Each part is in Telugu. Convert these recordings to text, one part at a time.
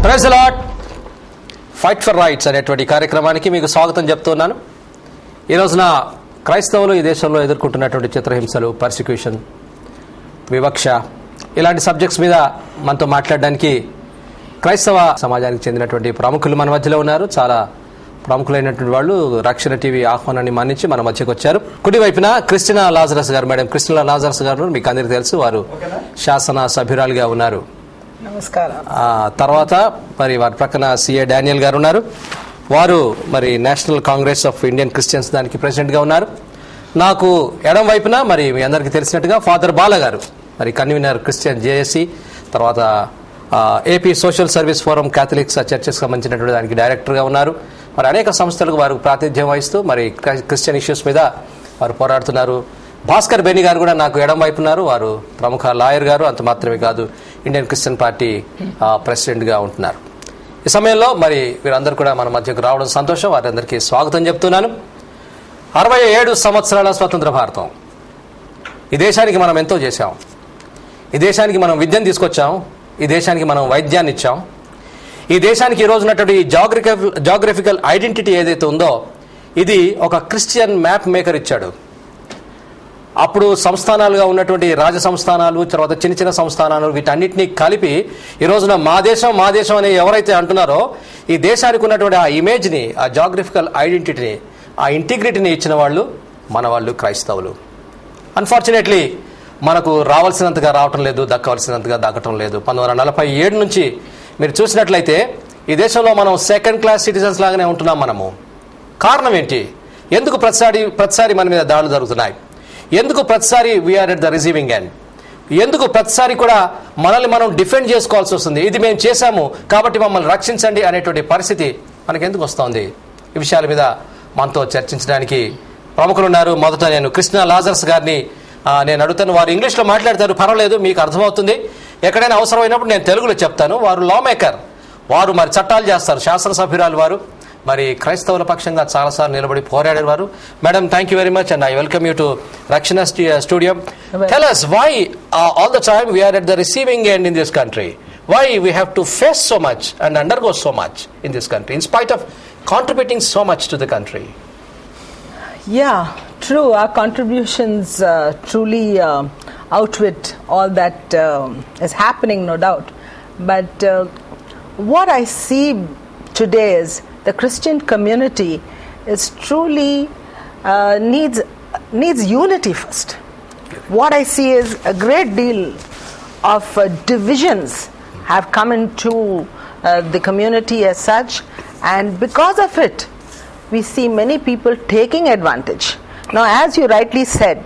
Praise the lord. Fight for rights అనేటువంటి కార్యక్రమానికి మీకు స్వాగతం చెప్తున్నాను. ఈ రోజున క్రైస్తవులు ఈ దేశంలో ఎదుర్కొంటున్నటువంటి చిత్రహింసలు, పర్సిక్యూషన్, వివక్ష, ఇలాంటి సబ్జెక్ట్స్ మీద మనతో మాట్లాడడానికి క్రైస్తవ సమాజానికి చెందినటువంటి ప్రముఖులు మన మధ్యలో ఉన్నారు. చాలా ప్రముఖులైనటువంటి వాళ్ళు రక్షణ టీవీ ఆహ్వానాన్ని మన్నించి మన మధ్యకు వచ్చారు. కుడి వైపున క్రిస్టినా లాజరస్ గారు. మేడం క్రిస్టినా లాజరస్ గారు మీకు అందరికీ తెలుసు, వారు శాసన సభ్యురాలుగా ఉన్నారు. నమస్కారం. తర్వాత మరి వారి ప్రక్కన సిఏ డానియల్ గారు ఉన్నారు. వారు మరి national Congress of Indian Christians దానికి ప్రెసిడెంట్గా ఉన్నారు. నాకు ఎడం వైపున మరి మీ అందరికీ తెలిసినట్టుగా ఫాదర్ బాల గారు, మరి కన్వీనర్ క్రిస్టియన్ జేఏసీ, తర్వాత AP social service forum Catholics churches సంబంధించినటువంటి దానికి డైరెక్టర్గా ఉన్నారు. మరి అనేక సంస్థలకు వారు ప్రాతినిధ్యం వహిస్తూ మరి క్రిస్టియన్ ఇష్యూస్ మీద వారు పోరాడుతున్నారు. భాస్కర్ బెని గారు కూడా నాకు ఎడం వైపు ఉన్నారు. వారు ప్రముఖ లాయర్ గారు. అంత మాత్రమే కాదు, ఇండియన్ క్రిస్టియన్ పార్టీ ప్రెసిడెంట్గా ఉంటున్నారు. ఈ సమయంలో మరి వీరందరూ కూడా మన మధ్యకు రావడం సంతోషం. వారందరికీ స్వాగతం చెప్తున్నాను. 67 సంవత్సరాల స్వతంత్ర భారతం. ఈ దేశానికి మనం ఎంతో చేశాం. ఈ దేశానికి మనం విద్యను తీసుకొచ్చాం. ఈ దేశానికి మనం వైద్యాన్ని ఇచ్చాం. ఈ దేశానికి ఈ రోజు ఉన్నటువంటి జాగ్రఫికల్ ఐడెంటిటీ ఏదైతే ఉందో ఇది ఒక క్రిస్టియన్ మ్యాప్ మేకర్ ఇచ్చాడు. అప్పుడు సంస్థానాలుగా ఉన్నటువంటి రాజ సంస్థానాలు, తర్వాత చిన్న చిన్న సంస్థానాలు, వీటన్నిటినీ కలిపి ఈ రోజున మా దేశం అని ఎవరైతే అంటున్నారో ఈ దేశానికి ఉన్నటువంటి ఆ ఇమేజ్ని, ఆ జాగ్రఫికల్ ఐడెంటిటీని, ఆ ఇంటిగ్రిటీని ఇచ్చిన వాళ్ళు మన వాళ్ళు క్రైస్తవులు. అన్ఫార్చునేట్లీ మనకు రావాల్సినంతగా రావటం లేదు, దక్కవలసినంతగా దక్కటం లేదు. 1947 నుంచి మీరు చూసినట్లయితే ఈ దేశంలో మనం సెకండ్ క్లాస్ సిటిజన్స్ లాగానే ఉంటున్నాం. మనము కారణం ఏంటి? ఎందుకు ప్రతిసారి మన మీద దాడులు జరుగుతున్నాయి? ఎందుకు ప్రతిసారి we're at the receiving end? ఎందుకు ప్రతిసారి కూడా మనల్ని మనం డిఫెండ్ చేసుకోవాల్సి వస్తుంది? ఇది మేము చేశాము కాబట్టి మమ్మల్ని రక్షించండి అనేటువంటి పరిస్థితి మనకు ఎందుకు వస్తుంది? ఈ విషయాల మీద మనతో చర్చించడానికి ప్రముఖులు ఉన్నారు. మొదట నేను క్రిస్టినా లాజరస్ గారిని నేను అడుగుతాను. వారు ఇంగ్లీష్లో మాట్లాడతారు, పర్వాలేదు, మీకు అర్థమవుతుంది. ఎక్కడైనా అవసరమైనప్పుడు నేను తెలుగులో చెప్తాను. వారు లా మేకర్, వారు మరి చట్టాలు చేస్తారు, శాసనసభ్యురాలు వారు. మరి క్రైస్తవుల పక్షంగా చాలాసార్లు నిలబడి పోరాడారు వారు. Madam, thank you very much and I welcome you to Rakshana studio. Tell us why all the time we are at the receiving end in this country? Why we have to face so much and undergo so much in this country in spite of contributing so much to the country? Yeah, true. Our contributions truly outwit all that is happening, no doubt. But what I see today is the Christian community is truly needs unity first. What I see is a great deal of divisions have come into the community as such, and because of it we see many people taking advantage. Now, as you rightly said,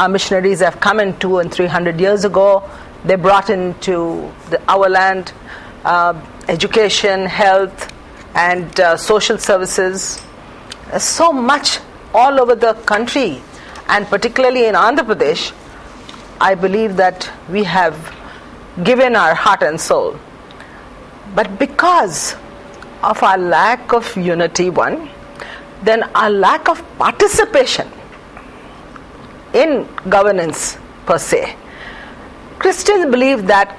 our missionaries have come in 200 and 300 years ago. They brought into our land education, health, and social services. So much all over the country, and particularly in Andhra Pradesh, I believe that we have given our heart and soul. But because of our lack of unity, then our lack of participation in governance per se, Christians believe that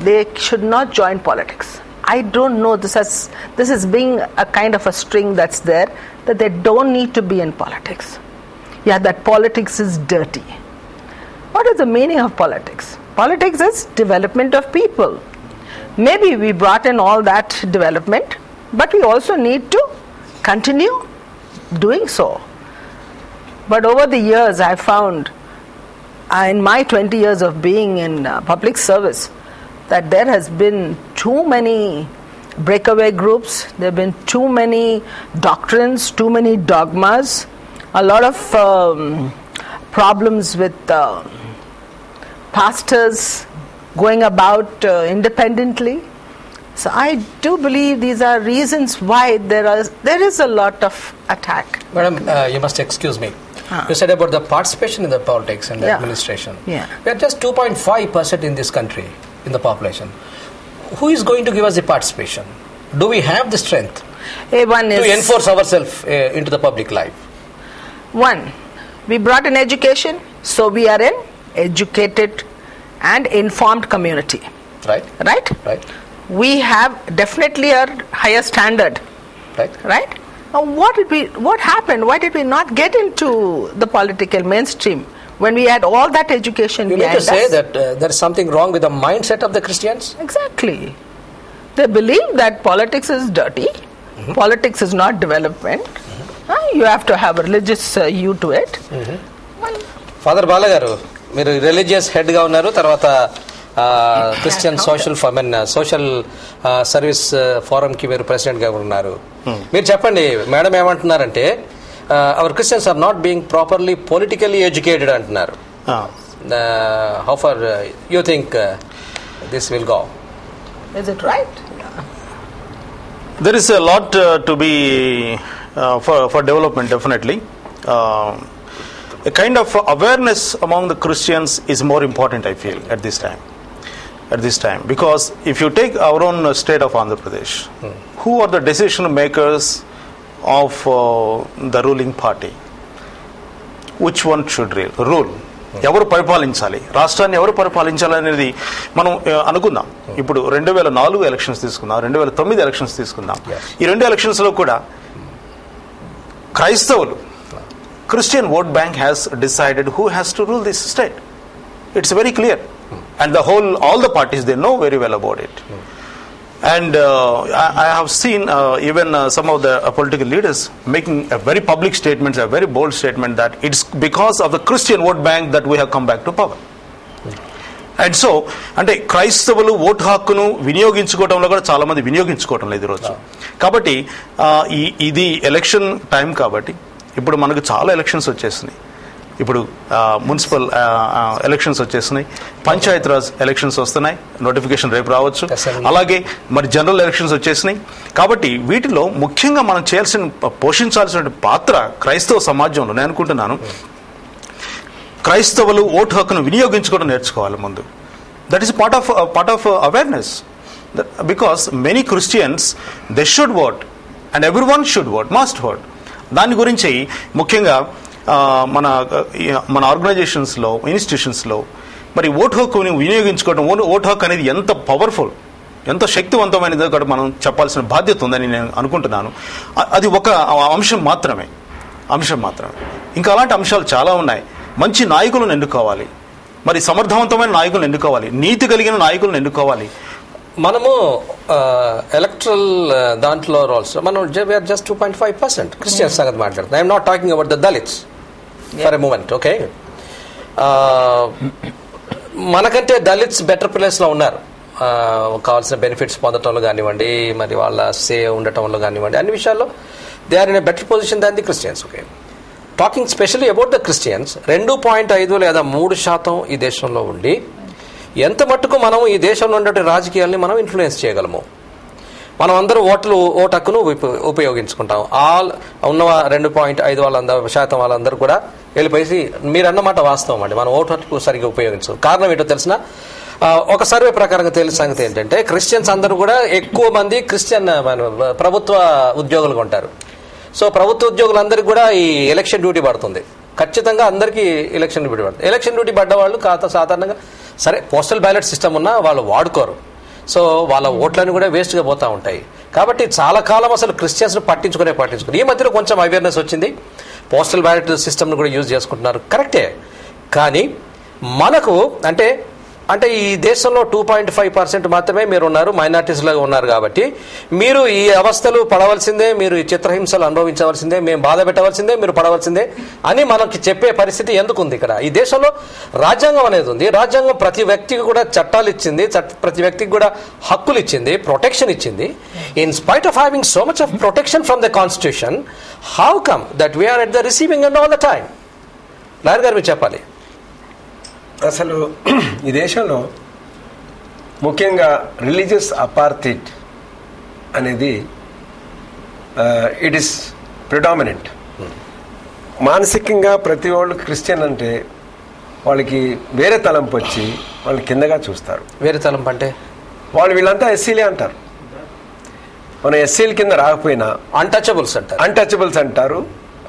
they should not join politics. I don't know, this is being a kind of a string that's there, that they don't need to be in politics. Yeah, that politics is dirty. What is the meaning of politics? Politics is development of people. Maybe we brought in all that development, but we also need to continue doing so. But over the years I found, in my 20 years of being in public service, that there has been too many breakaway groups, there have been too many doctrines, too many dogmas, a lot of problems with pastors going about independently. So I do believe these are reasons why there is a lot of attack. Madam, you must excuse me. You said about the participation in the politics and the administration. Yeah. We are just 2.5% in this country, in the population. Who is going to give us the participation? Do we have the strength to enforce ourselves into the public life? One, we brought in education, so we are an educated and informed community. Right. Right? Right. We have definitely a higher standard. Right. Right? Now, what happened? Why did we not get into the political mainstream when we had all that education You mean behind to say us? that there is something wrong with the mindset of the Christians? Exactly. They believe that politics is dirty. Politics is not development. You have to have a religious hue to it. Father Bala garu, మీరు రిలీజియస్ హెడ్ గా ఉన్నారు, తర్వాత క్రిస్టియన్ సోషల్ సర్వీస్ ఫోరం కి మీరు ప్రెసిడెంట్ గా ఉన్నారు. మీరు చెప్పండి, మేడం ఏమంటున్నారంటే our Christians are not being properly politically educated అంటున్నారు. How far you think this will go? Is it right? There is a lot to be for development, definitely. A kind of awareness among the Christians is more important, I feel, at this time. Because if you take our own state of Andhra Pradesh, who are the decision makers of the ruling party? Which one should rule? ఎవరు పరిపాలించాలి, రాష్ట్రాన్ని ఎవరు పరిపాలించాలి అనేది మనం అనుకుందాం. ఇప్పుడు 2004 ఎలక్షన్స్ తీసుకుందాం, 2009 ఎలక్షన్స్ తీసుకుందాం. ఈ 2 ఎలక్షన్స్ లో కూడా క్రైస్తవులు, Christian vote bank has decided who has to rule this state. It's very clear, and all the parties, they know very well about it. And I have seen even some of the political leaders making a very public statement, a very bold statement, that it's because of the Christian vote bank that we have come back to power. And so, అంటే క్రైస్తవులు ఓటు హక్కును వినియోగించుకోవడంలో కూడా చాలా మంది వినియోగించుకోవటం లేదు ఈరోజు. కాబట్టి ఇది ఎలక్షన్ టైం కాబట్టి ఇప్పుడు మనకు చాలా ఎలక్షన్స్ వచ్చేసినాయి. ఇప్పుడు మున్సిపల్ ఎలక్షన్స్ వచ్చేస్తున్నాయి, పంచాయత్ రాజ్ ఎలక్షన్స్ వస్తున్నాయి, నోటిఫికేషన్ రేపు రావచ్చు. అలాగే మరి జనరల్ ఎలక్షన్స్ వచ్చేసినాయి. కాబట్టి వీటిలో ముఖ్యంగా మనం పోషించాల్సిన పాత్ర క్రైస్తవ సమాజంలో నేను అనుకుంటున్నాను, క్రైస్తవులు ఓటు హక్కును వినియోగించుకోవడం నేర్చుకోవాలి ముందు. That is part of awareness, because many Christians they should vote and every one should vote, must vote. దాని గురించి ముఖ్యంగా మన ఆర్గనైజేషన్స్లో, ఇన్స్టిట్యూషన్స్లో మరి ఓటు హక్కుని వినియోగించుకోవడం, ఓటు హక్కు అనేది ఎంత పవర్ఫుల్, ఎంత శక్తివంతమైనదో కూడా మనం చెప్పాల్సిన బాధ్యత ఉందని నేను అనుకుంటున్నాను. అది ఒక అంశం మాత్రమే. ఇంకా అలాంటి అంశాలు చాలా ఉన్నాయి. మంచి నాయకులను ఎన్నుకోవాలి, మరి సమర్థవంతమైన నాయకులను ఎన్నుకోవాలి, నీతి కలిగిన నాయకులను ఎన్నుకోవాలి. మనము ఎలక్ట్రల్ దాంట్లో రోల్స్ మనం జస్ట్ 2.5% క్రిస్టియన్స్ సంగతి మాట్లాడుతున్నాం. I'm not talking about the Dalits for a moment. Okay, మనకంటే దళిత్స్ బెటర్ ప్లేస్లో ఉన్నారు. కావాల్సిన బెనిఫిట్స్ పొందటంలో కానివ్వండి, మరి వాళ్ళ సే ఉండటంలో కానివ్వండి, అన్ని విషయాల్లో they are in a better position than the Christians. Okay, talking specially about the Christians, 2.5 లేదా 3% ఈ దేశంలో ఉండి ఎంత మట్టుకు మనం ఈ దేశంలో ఉన్నటువంటి రాజకీయాల్ని మనం ఇన్ఫ్లుయెన్స్ చేయగలము. మనం అందరూ ఓటు హక్కును ఉపయోగించుకుంటాం. ఉన్న 2.5% వాళ్ళందరూ కూడా వెళ్ళిపోయి, మీరు అన్నమాట వాస్తవం అండి, మనం ఓటు హక్కు సరిగ్గా ఉపయోగించాం. కారణం ఏంటో తెలిసిన ఒక సర్వే ప్రకారంగా తెలిసిన సంగతి ఏంటంటే, క్రిస్టియన్స్ అందరూ కూడా ఎక్కువ మంది క్రిస్టియన్ ప్రభుత్వ ఉద్యోగులుగా ఉంటారు. సో ప్రభుత్వ ఉద్యోగులందరికీ కూడా ఈ ఎలక్షన్ డ్యూటీ పడుతుంది. ఖచ్చితంగా అందరికీ ఎలక్షన్ డ్యూటీ పడుతుంది. ఎలక్షన్ డ్యూటీ పడ్డ వాళ్ళు సాధారణంగా సరే పోస్టల్ బ్యాలెట్ సిస్టమ్ ఉన్నా వాళ్ళు వాడుకోరు. సో వాళ్ళ ఓట్లన్నీ కూడా వేస్ట్గా పోతూ ఉంటాయి. కాబట్టి చాలా కాలం అసలు క్రిస్టియన్స్ పట్టించుకుని ఈ మధ్యలో కొంచెం అవేర్నెస్ వచ్చింది, పోస్టల్ బ్యాలెట్ సిస్టమ్ను కూడా యూజ్ చేసుకుంటున్నారు, కరెక్టే. కానీ మనకు అంటే ఈ దేశంలో 2.5% మాత్రమే మీరు ఉన్నారు, మైనార్టీస్ లాగా ఉన్నారు. కాబట్టి మీరు ఈ అవస్థలు పడవలసిందే, మీరు ఈ చిత్రహింసలు అనుభవించవలసిందే, మేము బాధ పెట్టవలసిందే, మీరు పడవలసిందే అని మనకి చెప్పే పరిస్థితి ఎందుకు ఉంది? ఇక్కడ ఈ దేశంలో రాజ్యాంగం అనేది ఉంది. రాజ్యాంగం ప్రతి వ్యక్తికి కూడా చట్టాలు ఇచ్చింది, ప్రతి వ్యక్తికి కూడా హక్కులు ఇచ్చింది, ప్రొటెక్షన్ ఇచ్చింది. In spite of having so much of protection from the constitution, how come that we're at the receiving end all the time? Lawyer garu మీరు చెప్పాలి. అసలు ఈ దేశంలో ముఖ్యంగా రిలీజియస్ అపార్థైడ్ అనేది ఇట్ ఈస్ ప్రిడామినెంట్. మానసికంగా ప్రతి వాళ్ళు క్రిస్టియన్ అంటే వాళ్ళకి వేరే తలంపు వచ్చి వాళ్ళు కిందగా చూస్తారు. వేరే తలంపు అంటే వీళ్ళంతా ఎస్సీలే అంటారు. మనం ఎస్సీల కింద రాకపోయినా అన్టచబుల్స్ అంటారు.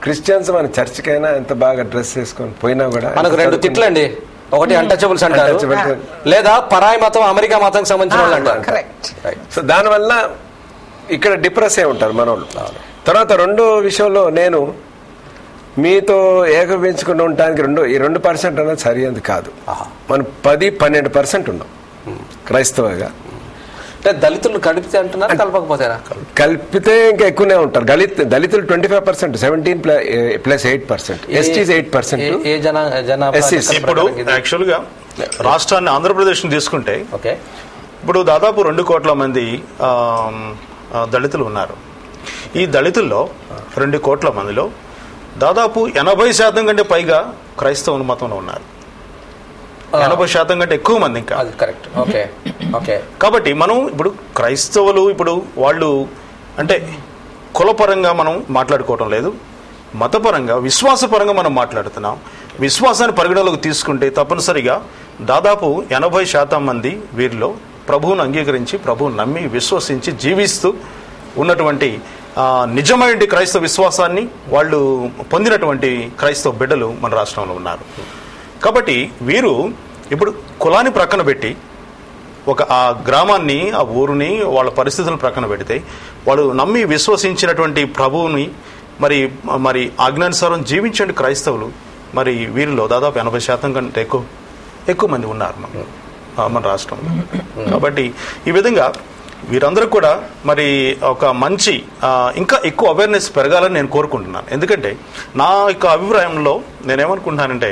క్రిస్టియన్స్ మన చర్చికైనా ఎంత బాగా డ్రెస్ వేసుకొని పోయినా కూడా మనకు 2 తిట్లండి. ఒకటి అన్టచబుల్స్ అంటారు, లేదా పరాయి మతం అమెరికా మతంకి సంబంధించిన వాళ్ళు అంటారు. కరెక్ట్. సో దానివల్ల ఇక్కడ డిప్రెస్ అయి ఉంటారు మనోళ్ళు. తర్వాత రెండో విషయంలో నేను మీతో ఏకీభవించుకుంటూ ఉండడానికి ఈ 2% అనేది సరైనది కాదు. మనం 10-12% ఉన్నాం క్రైస్తవగా. అంటే దళితులు కలిపితే అంటున్నారు, కలపకపోతేనా? కలిపితే ఇంకా ఎక్కువనే ఉంటారు. దళితులు 25%, 17+8%, ఎస్టీస్ 8%. ఏ జనాభా? ఇప్పుడు యాక్చువల్ గా రాష్ట్రాన్ని ఆంధ్రప్రదేశ్ తీసుకుంటే ఇప్పుడు దాదాపు 2 కోట్ల మంది దళితులు ఉన్నారు. ఈ దళితుల్లో 2 కోట్ల మందిలో దాదాపు 80% కంటే పైగా క్రైస్తవ మతంలో ఉన్నారు. 80% కంటే ఎక్కువ మంది ఇంకా. కరెక్ట్. Okay okay. కాబట్టి మనం ఇప్పుడు క్రైస్తవులు ఇప్పుడు వాళ్ళు అంటే కులపరంగా మనం మాట్లాడుకోవటం లేదు, మతపరంగా విశ్వాసపరంగా మనం మాట్లాడుతున్నాం. విశ్వాసాన్ని పరిగణలోకి తీసుకుంటే తప్పనిసరిగా దాదాపు 80% మంది వీరిలో ప్రభువును అంగీకరించి ప్రభువును నమ్మి విశ్వసించి జీవిస్తూ ఉన్నటువంటి నిజమైన క్రైస్తవ విశ్వాసాన్ని వాళ్ళు పొందినటువంటి క్రైస్తవ బిడ్డలు మన రాష్ట్రంలో ఉన్నారు. కాబట్టి వీరు ఇప్పుడు కులాన్ని ప్రక్కన పెట్టి ఆ గ్రామాన్ని, ఆ ఊరిని, వాళ్ళ పరిస్థితులను ప్రక్కన పెడితే వాళ్ళు నమ్మి విశ్వసించినటువంటి ప్రభువుని మరి ఆజ్ఞానుసారం జీవించండి క్రైస్తవులు మరి వీరిలో దాదాపు 80% కంటే ఎక్కువ మంది ఉన్నారు మన రాష్ట్రంలో. కాబట్టి ఈ విధంగా వీరందరూ కూడా మరి ఒక మంచి ఇంకా ఎక్కువ అవేర్నెస్ పెరగాలని నేను కోరుకుంటున్నాను. ఎందుకంటే నా యొక్క అభిప్రాయంలో నేనేమనుకుంటున్నానంటే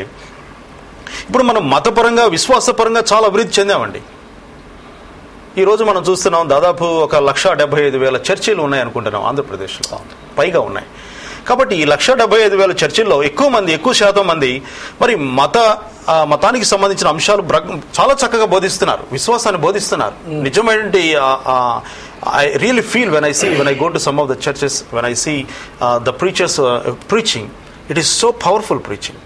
ఇప్పుడు మనం మతపరంగా విశ్వాసపరంగా చాలా అభివృద్ధి చెందామండి. ఈరోజు మనం చూస్తున్నాం దాదాపు 1,75,000 చర్చిలు ఉన్నాయనుకుంటున్నాం ఆంధ్రప్రదేశ్లో, పైగా ఉన్నాయి. కాబట్టి ఈ 1,75,000 చర్చిల్లో ఎక్కువ శాతం మంది మరి మతానికి సంబంధించిన అంశాలు చాలా చక్కగా బోధిస్తున్నారు, విశ్వాసాన్ని బోధిస్తున్నారు. నిజమైన I really feel when I go to some of the churches, when I see the preachers preaching, it is so powerful preaching,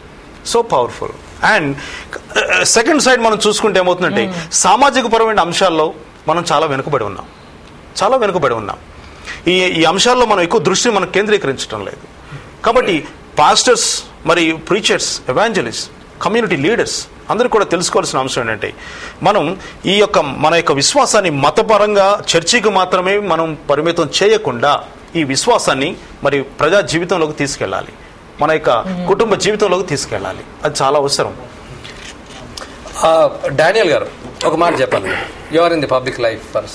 so powerful. And second side మనం చూసుకుంటే ఏమవుతుందంటే సామాజిక పరమైన అంశాల్లో మనం చాలా వెనుకబడి ఉన్నాం. ఈ అంశాల్లో మనం ఎక్కువ దృష్టి మనం కేంద్రీకరించడం లేదు. కాబట్టి పాస్టర్స్ మరి ప్రీచర్స్, ఎవాంజలిస్ట్, కమ్యూనిటీ లీడర్స్ అందరూ కూడా తెలుసుకోవాల్సిన అంశం ఏంటంటే మన యొక్క విశ్వాసాన్ని మతపరంగా చర్చికి మాత్రమే మనం పరిమితం చేయకుండా ఈ విశ్వాసాన్ని మరి ప్రజా జీవితంలోకి తీసుకెళ్ళాలి, మన యొక్క కుటుంబ జీవితంలోకి తీసుకెళ్ళాలి. అది చాలా అవసరం. డానియల్ గారు ఒక మాట చెప్పాలి. You are in the public life for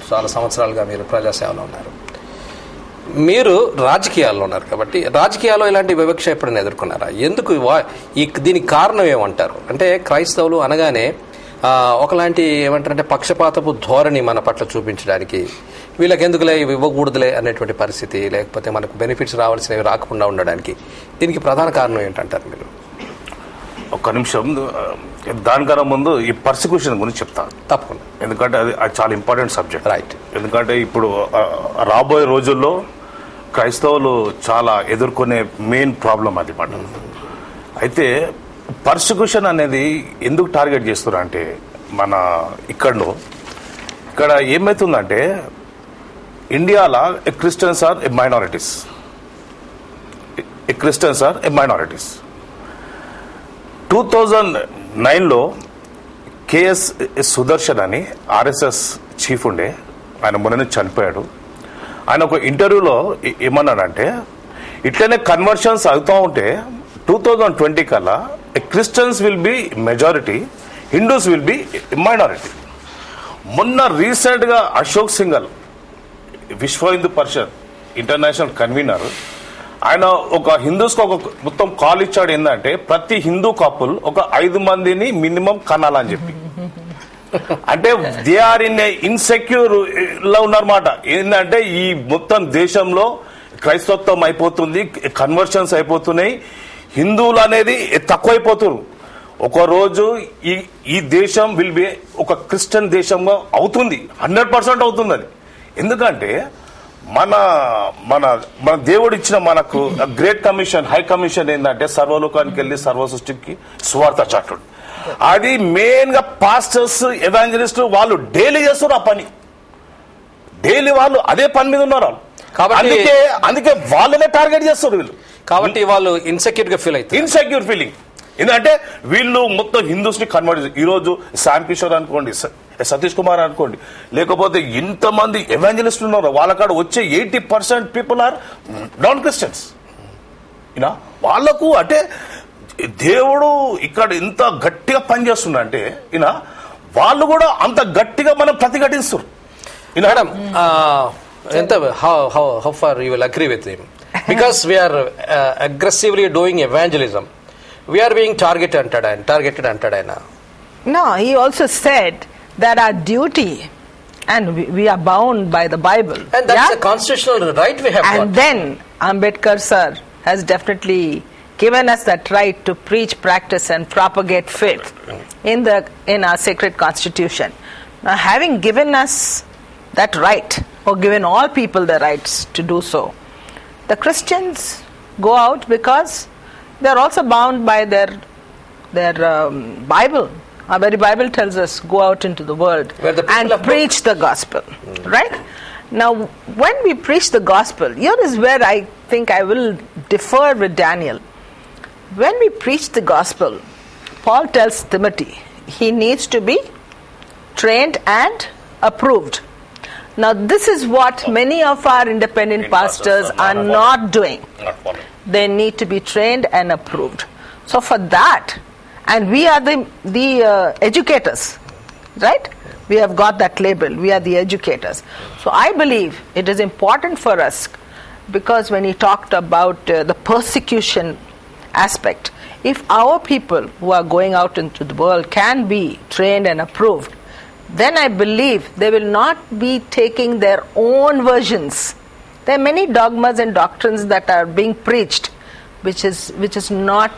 చాలా సంవత్సరాలుగా మీరు ప్రజాసేవలో ఉన్నారు, మీరు రాజకీయాల్లో ఉన్నారు. కాబట్టి రాజకీయాల్లో ఇలాంటి వివక్ష ఎప్పుడైనా ఎదుర్కొన్నారా? ఎందుకు దీనికి కారణం ఏమంటారు? అంటే క్రైస్తవులు అనగానే ఒకలాంటి ఏమంటారంటే పక్షపాతపు ధోరణి మన పట్ల చూపించడానికి, వీళ్ళకి ఎందుకులే ఇవి ఇవ్వకూడదులే అనేటువంటి పరిస్థితి, లేకపోతే మనకు బెనిఫిట్స్ రావాల్సినవి రాకుండా ఉండడానికి దీనికి ప్రధాన కారణం ఏంటంటారు మీరు? ఒక్క నిమిషం, దానికన్నా ముందు ఈ పర్సిక్యూషన్ గురించి చెప్తాను తప్పకుండా, ఎందుకంటే అది చాలా ఇంపార్టెంట్ సబ్జెక్ట్. రైట్. ఎందుకంటే ఇప్పుడు రాబోయే రోజుల్లో క్రైస్తవులు చాలా ఎదుర్కొనే మెయిన్ ప్రాబ్లం అది మాట. అయితే పర్సిక్యూషన్ అనేది ఎందుకు టార్గెట్ చేస్తున్నారు అంటే మన ఇక్కడ ఏమవుతుందంటే ఇండియాలో క్రిస్టియన్స్ ఆర్ మైనారిటీస్. 2009లో కేఎస్ సుదర్శన్ అని ఆర్ఎస్ఎస్ చీఫ్ ఉండే, ఆయన మొన్న చనిపోయాడు. ఆయన ఒక ఇంటర్వ్యూలో ఏమన్నాడంటే ఇట్లనే కన్వర్షన్స్ అవుతూ ఉంటే 2020 కల్లా Christians will be majority, Hindus will be minority. మొన్న రీసెంట్గా అశోక్ సింఘల్, విశ్వ హిందూ పరిషత్ ఇంటర్నేషనల్ కన్వీనర్, ఆయన ఒక హిందూస్కి ఒక మొత్తం కాల్ ఇచ్చాడు. ఏంటంటే ప్రతి హిందూ కపుల్ ఒక 5 మందిని మినిమం కనాలని చెప్పి. అంటే దే ఆర్ ఇన్ ఇన్సెక్యూర్ లో ఉన్నారన్నమాట. ఏంటంటే ఈ మొత్తం దేశంలో క్రైస్తవత్వం అయిపోతుంది, కన్వర్షన్స్ అయిపోతున్నాయి, హిందువులు అనేది తక్కువైపోతున్నారు. ఒకరోజు ఈ దేశం విల్ బి ఒక క్రిస్టియన్ దేశంగా అవుతుంది, 100% అవుతుంది అది. ఎందుకంటే మన మన మన దేవుడు ఇచ్చిన మనకు గ్రేట్ కమిషన్, హై కమిషన్ ఏంటంటే సర్వలోకానికి వెళ్ళి సర్వ సృష్టికి సువార్త చాటుడు. అది మెయిన్ గా పాస్టర్స్, ఎవాంజలిస్ట్ వాళ్ళు డైలీ చేస్తారు ఆ పని, డైలీ వాళ్ళు అదే పని మీద ఉన్నారు వాళ్ళు. అందుకే వాళ్ళనే టార్గెట్ చేస్తారు వీళ్ళు. కాబట్టి వాళ్ళు ఇన్సెక్యూర్ గా ఫీల్ అవుతారు, ఇన్సెక్యూర్ ఫీలింగ్. ఎందుకంటే వీళ్ళు మొత్తం హిందూస్ ని కన్వర్ట్. ఈ రోజు శామ్ కిషోర్ అనుకోండి, సతీష్ కుమార్ అనుకోండి, లేకపోతే ఇంతమంది ఎవాంజలిస్టులు ఉన్నారు, వాళ్ళ కాడ వచ్చే 80% పీపుల్ ఆర్ నాన్ క్రిస్టియన్స్. వాళ్లకు అంటే దేవుడు ఇక్కడ ఇంత గట్టిగా పనిచేస్తుందంటే వాళ్ళు కూడా అంత గట్టిగా మనం ప్రతిఘటిస్తారు. Madam, how far you will agree with him? Because we are aggressively doing evangelism, we are being targeted antadayana. No, he also said that our duty, and we are bound by the Bible. And that's a constitutional right we have and got. Then Ambedkar sir has definitely given us that right to preach, practice and propagate faith in our sacred constitution. Now, having given us that right, or given all people the rights to do so, the Christians go out because they are also bound by their Bible. Our very Bible tells us, go out into the world and preach the gospel. Right? Now, when we preach the gospel, here is where I think I will differ with Daniel. When we preach the gospel, Paul tells Timothy he needs to be trained and approved. Now, this is what many of our independent pastors are not doing. They need to be trained and approved. So for that, and we are the educators, right? We have got that label. We are the educators. So I believe it is important for us, because when he talked about the persecution aspect, if our people who are going out into the world can be trained and approved, then I believe they will not be taking their own versions. There are many dogmas and doctrines that are being preached, which is not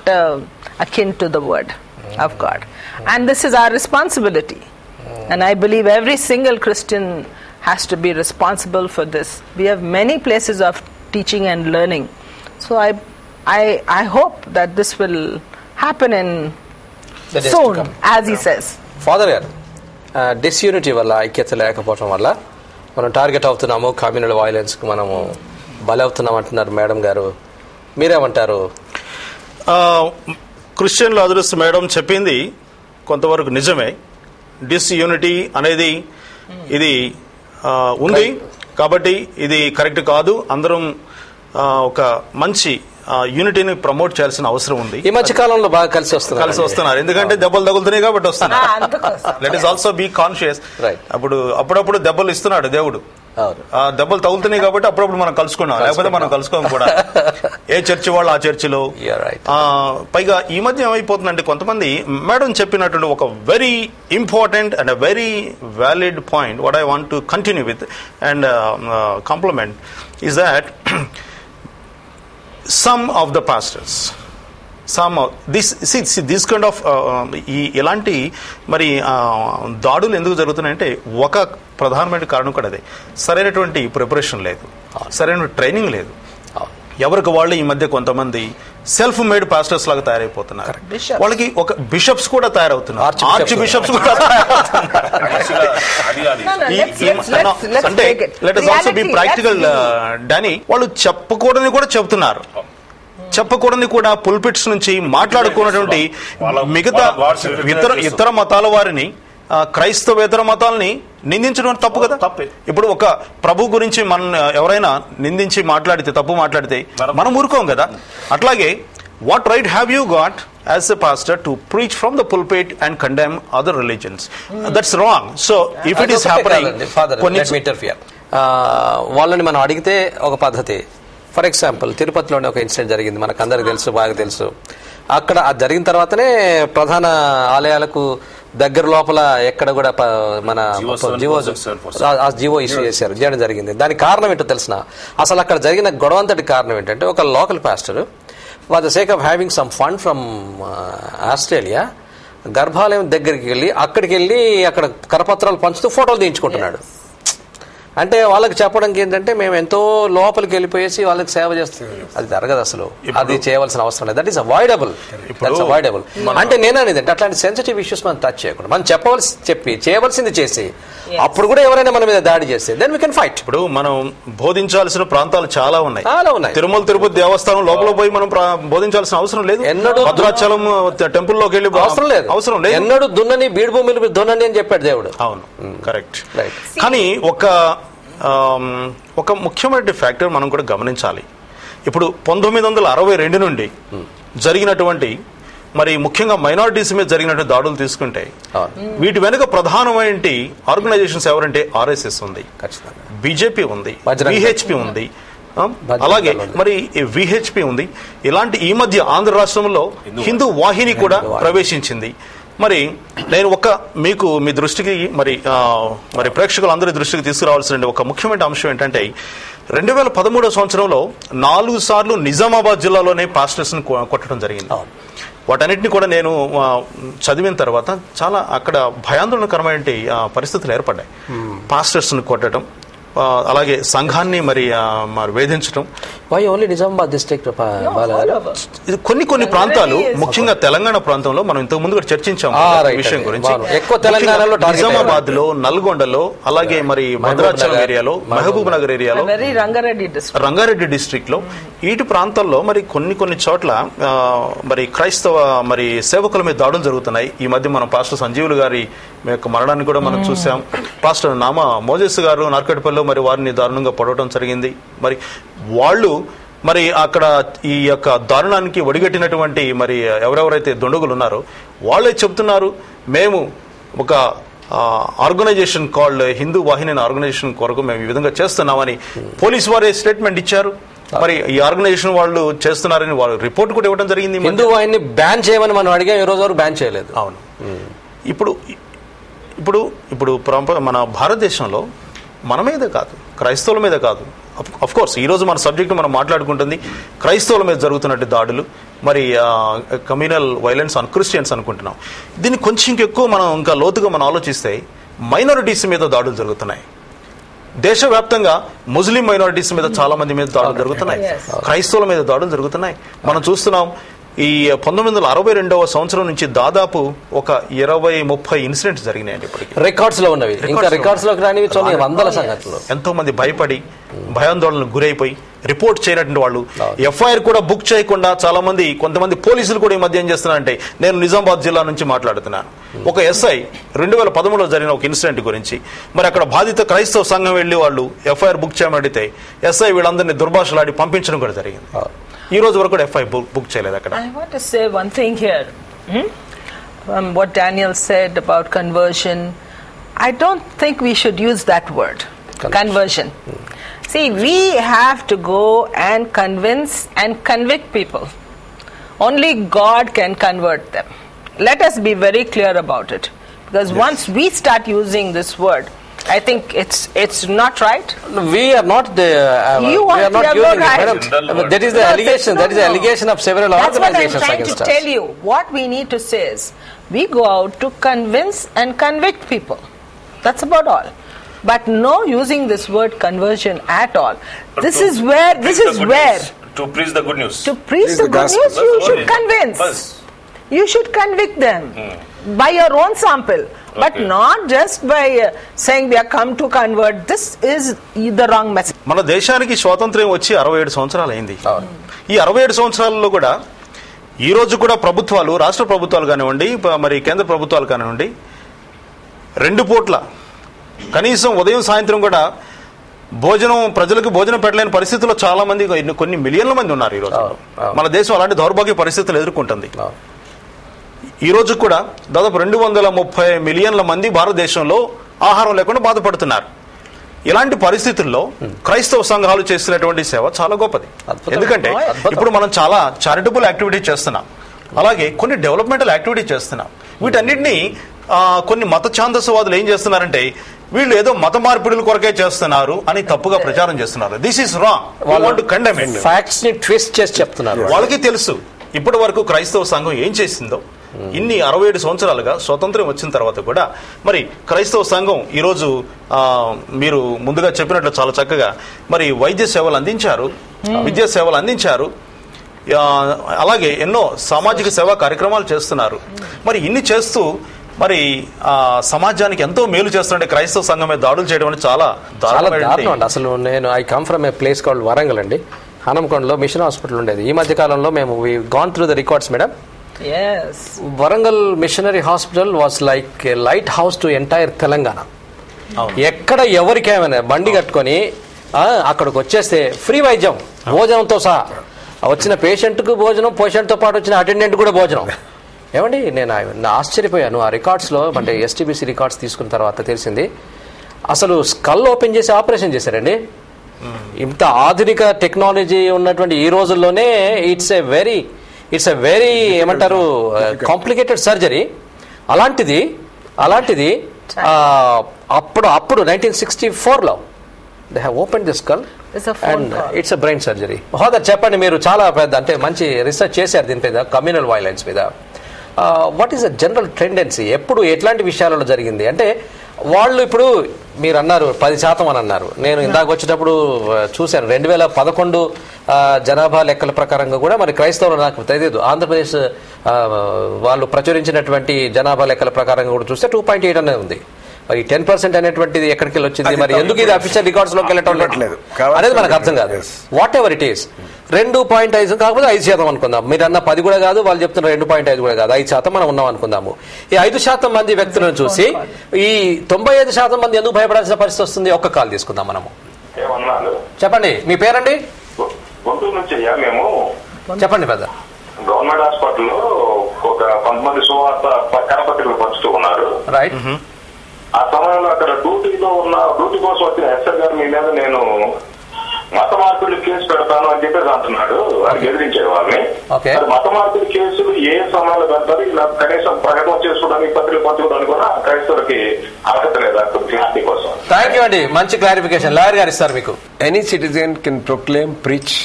akin to the word of God. And this is our responsibility. And I believe every single Christian has to be responsible for this. We have many places of teaching and learning. So I hope that this will happen in soon, as he says. Father garu, disunity వల్ల, ఐక్యత లేకపోవడం వల్ల మనం టార్గెట్ అవుతున్నాము, కమ్యూనల్ వైలెన్స్ కు మనము బలవుతున్నాం అంటున్నారు మేడం గారు. మీరేమంటారు? క్రిస్టియన్లు అదృష్ట మేడం చెప్పింది కొంతవరకు నిజమే. డిస్యూనిటీ అనేది ఇది ఉంది, కాబట్టి ఇది కరెక్ట్ కాదు. అందరం ఒక మంచి యూనిటీని ప్రమోట్ చేయాల్సిన అవసరం ఉంది. ఈ మధ్య కాలంలో బాగా కలిసి వస్తున్నారు, ఎందుకంటే దెబ్బలు తగులుతున్నాయి కాబట్టి వస్తున్నారు. Let us also be conscious. అప్పుడప్పుడు దెబ్బలు ఇస్తున్నాడు దేవుడు, దెబ్బలు తగులుతున్నాయి కాబట్టి అప్పుడప్పుడు మనం కలుసుకున్నాం, లేకపోతే మనం కలుసుకోం కూడా. ఏ చర్చి వాళ్ళు ఆ చర్చిలో. పైగా ఈ మధ్య ఏమైపోతుందంటే, కొంతమంది మేడం చెప్పినటువంటి ఒక very important and very valid point what I want to continue with and compliment is that some of the pastors, this kind of ఇలాంటి మరి దాడులు ఎందుకు జరుగుతున్నాయంటే, ఒక ప్రధానమైన కారణం కూడా అదే. సరైనటువంటి ప్రిపరేషన్ లేదు, సరైన ట్రైనింగ్ లేదు. ఎవరికి వాళ్ళు ఈ మధ్య కొంతమంది సెల్ఫ్ మేడ్ పాస్టర్స్ లాగా తయారైపోతున్నారు. వాళ్ళకి ఒక బిషప్స్ కూడా తయారవుతున్నారు, ఆర్చ్ బిషప్స్ కూడా అంటే let us also be practical, Danny. వాళ్ళు చెప్పకూడని కూడా చెబుతున్నారు, చెప్పకూడని కూడా పుల్పిట్స్ నుంచి మాట్లాడుకున్నటువంటి మిగతా ఇతర మతాల వారిని, క్రైస్తవేతర మతాలని నిందించడం తప్పు కదా. ఇప్పుడు ఒక ప్రభు గురించి మనం ఎవరైనా నిందించి మాట్లాడితే, తప్పు మాట్లాడితే మనం ఊరుకోం కదా. అట్లాగే what right have you got as a pastor to preach from the pulpit and condemn other religions? That's wrong. So if it is happening, వాళ్ళని మనం అడిగితే ఒక పద్ధతి. ఫర్ ఎగ్జాంపుల్, తిరుపతిలోనే ఒక ఇన్సిడెంట్ జరిగింది, మనకు అందరికి తెలుసు, బాగా తెలుసు. అక్కడ అది జరిగిన తర్వాతనే ప్రధాన ఆలయాలకు దగ్గర లోపల ఎక్కడ కూడా మన జీవో ఇష్యూ చేశారు, చేయడం జరిగింది. దానికి కారణం ఏంటో తెలిసిన, అసలు అక్కడ జరిగిన గొడవ అంతటి కారణం ఏంటంటే, ఒక local pastor for the sake of having some fund from Australia గర్భాలయం దగ్గరికి వెళ్ళి అక్కడికి వెళ్ళి అక్కడ కరపత్రాలు పంచుతూ ఫోటోలు తీయించుకుంటున్నాడు. అంటే వాళ్ళకి చెప్పడానికి ఏంటంటే మేము ఎంతో లోపలికి వెళ్ళిపోయేసి వాళ్ళకి సేవ చేస్తాం, అది జరగదు అసలు. అది చేయవలసిన అవసరం లేదు. That is avoidable. అంటే నేను అనేది అట్లాంటి సెన్సిటివ్ ఇష్యూస్ మనం టచ్ చేయకుండా మనం చేయవలసింది చేసి అప్పుడు కూడా ఎవరైనా మన మీద దాడి చేస్తే దెన్ వీ కెన్ ఫైట్. ఇప్పుడు మనం బోధించాల్సిన ప్రాంతాలు చాలా ఉన్నాయి. తిరుమల తిరుపతి దేవస్థానం లోపల పోయి మనం బోధించాల్సిన అవసరం లేదు. ఎన్నడూ భద్రాచలం టెంపుల్లోకి వెళ్ళి అవసరం లేదు. ఎన్నడూ దున్నని బీడు భూమిని దున్నని అని చెప్పాడు దేవుడు. అవును, కరెక్ట్. కానీ ఒక ముఖ్యమైన ఫ్యాక్టర్ మనం కూడా గమనించాలి. ఇప్పుడు 1962 నుండి జరిగినటువంటి మరి ముఖ్యంగా మైనారిటీస్ మీద జరిగినటువంటి దాడులు తీసుకుంటే వీటి వెనుక ప్రధానమైన ఆర్గనైజేషన్స్ ఎవరంటే ఆర్ఎస్ఎస్ ఉంది, బీజేపీ ఉంది, విహెచ్పి ఉంది, అలాగే మరి విహెచ్పి ఉంది. ఇలాంటి ఈ మధ్య ఆంధ్ర రాష్ట్రంలో హిందూ వాహిని కూడా ప్రవేశించింది. మరి నేను మీకు మీ దృష్టికి మరి ప్రేక్షకులందరి దృష్టికి తీసుకురావాల్సిన ఒక ముఖ్యమైన అంశం ఏంటంటే 2013 సంవత్సరంలో 4 సార్లు నిజామాబాద్ జిల్లాలోనే పాస్టర్స్ ని కొట్టడం జరిగింది. వాటన్నిటిని కూడా నేను చదివిన తర్వాత చాలా అక్కడ భయాందోళనకరమైన పరిస్థితులు ఏర్పడ్డాయి. పాస్టర్స్ ని కొట్టడం, అలాగే సంఘాన్ని మరి వేధించడం. నిజామాబాద్ డిస్ట్రిక్ట్ కొన్ని ప్రాంతాలు, ముఖ్యంగా తెలంగాణ ప్రాంతంలో మనం ఇంతకు ముందు కూడా చర్చించాం విషయం గురించి. ఎక్కువ తెలంగాణలో నిజామాబాద్ లో, నల్గొండలో, అలాగే మరి భద్రాచలం ఏరియాలో, మహబూబ్ నగర్ ఏరియాలో, రంగారెడ్డి డిస్ట్రిక్ట్ లో వీటి ప్రాంతాల్లో మరి కొన్ని చోట్ల మరి క్రైస్తవ మరి సేవకుల మీద దాడులు జరుగుతున్నాయి. ఈ మధ్య మనం పాస్టర్ సంజీవులు గారి యొక్క మరణాన్ని కూడా మనం చూసాం. పాస్టర్ నామా మోజెస్ గారు నార్కట్పల్లిలో మరి వారిని దారుణంగా పొడవడం జరిగింది. మరి వాళ్ళు మరి అక్కడ ఈ యొక్క దారుణానికి ఒడిగట్టినటువంటి మరి ఎవరెవరైతే దుండగులు ఉన్నారో వాళ్ళే చెప్తున్నారు, మేము ఒక ఆర్గనైజేషన్ కాల్డ్ హిందూ వాహిని ఆర్గనైజేషన్ కొరకు మేము ఈ విధంగా చేస్తున్నామని పోలీసు వారే స్టేట్మెంట్ ఇచ్చారు. మరి ఈ ఆర్గనైజేషన్ వాళ్ళు చేస్తున్నారని వాళ్ళు రిపోర్ట్ కూడా ఇవ్వడం జరిగింది. హిందూ వాహిని బ్యాన్ చేయమని మనం అడిగాం, ఈ రోజు వరకు బ్యాన్ చేయలేదు. అవును. ఇప్పుడు ఇప్పుడు ఇప్పుడు మన భారతదేశంలో మన మీద కాదు, క్రైస్తవుల మీద కాదు, అఫ్ కోర్స్ ఈరోజు మన సబ్జెక్ట్ మనం మాట్లాడుకుంటుంది క్రైస్తవుల మీద జరుగుతున్నట్టు దాడులు, మరి కమ్యూనల్ వైలెన్స్ ఆన్ క్రిస్టియన్స్ అనుకుంటున్నాం. దీన్ని కొంచెం ఎక్కువ మనం ఇంకా లోతుగా మనం ఆలోచిస్తే మైనారిటీస్ మీద దాడులు జరుగుతున్నాయి. దేశవ్యాప్తంగా ముస్లిం మైనారిటీస్ మీద చాలా మంది మీద దాడులు జరుగుతున్నాయి, క్రైస్తవుల మీద దాడులు జరుగుతున్నాయి. మనం చూస్తున్నాం ఈ 1962 సంవత్సరం నుంచి దాదాపు ఒక 20-30 ఇన్సిడెంట్స్ జరిగినాయండి. ఇప్పటికీ రికార్డ్స్ లో ఉన్నవి, ఇంకా రికార్డ్స్ లోకి రానివి వందల సంగతులు. ఎంతో మంది భయపడి భయాందోళనకు గురైపోయి రిపోర్ట్ చేయనటువంటి వాళ్ళు, ఎఫ్ఐఆర్ కూడా బుక్ చేయకుండా చాలా మంది, కొంతమంది పోలీసులు కూడా ఈ మధ్య ఏం చేస్తున్నారంటే, నేను నిజామాబాద్ జిల్లా నుంచి మాట్లాడుతున్నాను. ఒక ఎస్ఐ 2013లో జరిగిన ఒక ఇన్సిడెంట్ గురించి మరి అక్కడ బాధిత క్రైస్తవ సంఘం వెళ్లి వాళ్ళు ఎఫ్ఐఆర్ బుక్ చేయమని అడిగితే ఎస్ఐ వీళ్ళందరినీ దుర్భాషలాడి పంపించడం కూడా జరిగింది. ఈ రోజు వరకు ఎఫ్ఐఆర్ బుక్ చేయలేదు అక్కడ. I want to say one thing here. What Daniel said about conversion, I don't think we should use that word, conversion. See, we have to go and convince and convict people. Only God can convert them. Let us be very clear about it, because once we start using this word, I think it's not right. We are not the we are not using right. It. That is the allegation. That is the allegation of several organizations against us. That's what I'm trying to tell you. What we need to say is, we go out to convince and convict people. That's about all. But no using this word conversion at all. This is where to preach the good news. To preach the good news, you should convince. You should convict them by your own sample, but not just by saying we are come to convert. This is the wrong message. మన దేశానికి స్వాతంత్ర్యం వచ్చి 67 సంవత్సరాలు అయింది. ఈ 67 సంవత్సరాలలో కూడా ఈ రోజు కూడా ప్రభుత్వాలు, రాష్ట్ర ప్రభుత్వాలు కానివ్వండి, మరి కేంద్ర ప్రభుత్వాలు కానివ్వండి, 2 పూట్ల కనీసం ఉదయం సాయంత్రం కూడా ప్రజలకు భోజనం పెట్టలేని పరిస్థితుల్లో చాలా మంది, కొన్ని మిలియన్ల మంది ఉన్నారు ఈ రోజు. మన దేశం అలాంటి దౌర్భాగ్య పరిస్థితులు ఎదుర్కొంటుంది. ఈ రోజు కూడా దాదాపు 230 మిలియన్ల మంది భారతదేశంలో ఆహారం లేకుండా బాధపడుతున్నారు. ఇలాంటి పరిస్థితుల్లో క్రైస్తవ సంఘాలు చేస్తున్నటువంటి సేవ చాలా గొప్పది. ఎందుకంటే ఇప్పుడు మనం చాలా చారిటబుల్ యాక్టివిటీ చేస్తున్నాం, అలాగే కొన్ని డెవలప్మెంటల్ యాక్టివిటీ చేస్తున్నాం. వీటన్నిటినీ కొన్ని మత ఛాందసవాదులు ఏం చేస్తున్నారంటే, వీళ్ళు ఏదో మత మార్పిడుల కొరకే చేస్తున్నారు అని తప్పుగా ప్రచారం చేస్తున్నారు. This is wrong. We want to condemn it. Facts ని ట్విస్ట్ చేసి చెప్తున్నారు. వాళ్ళకి తెలుసు ఇప్పటి వరకు క్రైస్తవ సంఘం ఏం చేసిందో, ఇన్ని 67 సంవత్సరాలుగా స్వతంత్రం వచ్చిన తర్వాత కూడా మరి క్రైస్తవ సంఘం ఈరోజు మీరు ముందుగా చెప్పినట్లు చాలా చక్కగా మరి వైద్య సేవలు అందించారు, విద్యా సేవలు అందించారు, అలాగే ఎన్నో సామాజిక సేవా కార్యక్రమాలు చేస్తున్నారు. మరి ఇన్ని చేస్తూ మరి సమాజానికి ఎంతో మేలు చేస్తుంటే క్రైస్తవ సంఘమే దాడులు చేయడం అనేది చాలా దారుణం అండి. అసలు నేను I come from A place called Warangal అండి. హనంకొండలో మిషన్ హాస్పిటల్ ఉండేది. ఈ మధ్య కాలంలో మేము gone through the records madam. Warangal machinery hospital was like A light house to entire Telangana. ఎక్కడ ఎవరికేమైనా బండి కట్టుకొని అక్కడికి వచ్చేస్తే ఫ్రీ వైద్యం, భోజనంతో సహా. వచ్చిన పేషెంట్కు భోజనం, పేషెంట్తో పాటు వచ్చిన అటెండెంట్ కూడా భోజనం. ఏమండి నేను ఆశ్చర్యపోయాను ఆ రికార్డ్స్లో. అంటే ఎస్టీబీసీ రికార్డ్స్ తీసుకున్న తర్వాత తెలిసింది అసలు స్కల్ ఓపెన్ చేసి ఆపరేషన్ చేశారండి. ఇంత ఆధునిక టెక్నాలజీ ఉన్నటువంటి ఈ రోజుల్లోనే ఇట్స్ ఎ వెరీ ఏమంటారు కాంప్లికేటెడ్ సర్జరీ. అలాంటిది అప్పుడు 1964లో they have open the skull and it's a brain surgery. హోదర్ చెప్పండి, మీరు చాలా పెద్ద అంటే మంచి రీసెర్చ్ చేశారు దీని మీద, కమ్యూనల్ వైలెన్స్ మీద. What is the general tendency? ఎప్పుడు ఎట్లాంటి విషయాలలో జరిగింది? అంటే వాళ్ళు ఇప్పుడు మీరు అన్నారు 10% అని అన్నారు. నేను ఇందాక వచ్చేటప్పుడు చూశాను 2011 జనాభా లెక్కల ప్రకారంగా కూడా మరి క్రైస్తవులు నాకు తెలియదు, ఆంధ్రప్రదేశ్ వాళ్ళు ప్రచురించినటువంటి జనాభా లెక్కల ప్రకారంగా కూడా చూస్తే 2.8 అనేది ఉంది. మరి 10% అనేటువంటిది ఎక్కడికి వచ్చింది? మరి ఎందుకు ఇది అఫీషియల్ రికార్డ్స్ లోకి వెళ్ళటం అనేది మనకు అర్థం కాదు. వాట్ ఎవర్ ఇట్ ఈస్ 2.5 కాకపోతే 5% అనుకుందాం. మీరు అన్న 10 కూడా కాదు, వాళ్ళు చెప్తున్న 2.5 కూడా కాదు, 5% మనం ఉన్నాం అనుకుందాము. ఈ 5% మంది వ్యక్తులను చూసి ఈ 95% మంది ఎందుకు భయపడాల్సిన పరిస్థితి వస్తుంది? ఒక్క కాల్ తీసుకుందాం మనము. చెప్పండి, మీ పేరండి? చెప్పండి పెద్ద. గవర్నమెంట్ హాస్పిటల్లో ఒక 10 సువార్త కరపత్రికలు పంచుతూ ఉన్నారు. రైట్. ఆ సమయంలో అక్కడ డ్యూటీ కోసం వచ్చిన ఎస్ఐ గారు మీ మీద నేను మత మార్పిడి కేసు పెడతాను అని చెప్పేసి అంటున్నాడు. వారికి ఎదిరించారు వాళ్ళని. మత మార్పిడి కేసులు ఏ సమయంలో పెడతారు? ఇలా కనీసం ప్రకటన చేసుకోవడానికి, పత్రిక పంచుకోవడానికి కూడా క్రైస్తవులకి అర్హత లేదా క్లారిటీ కోసం? థ్యాంక్ యూ అండి, మంచి క్లారిఫికేషన్ లాయర్ గారు ఇస్తారు మీకు. Any citizen can proclaim, preach,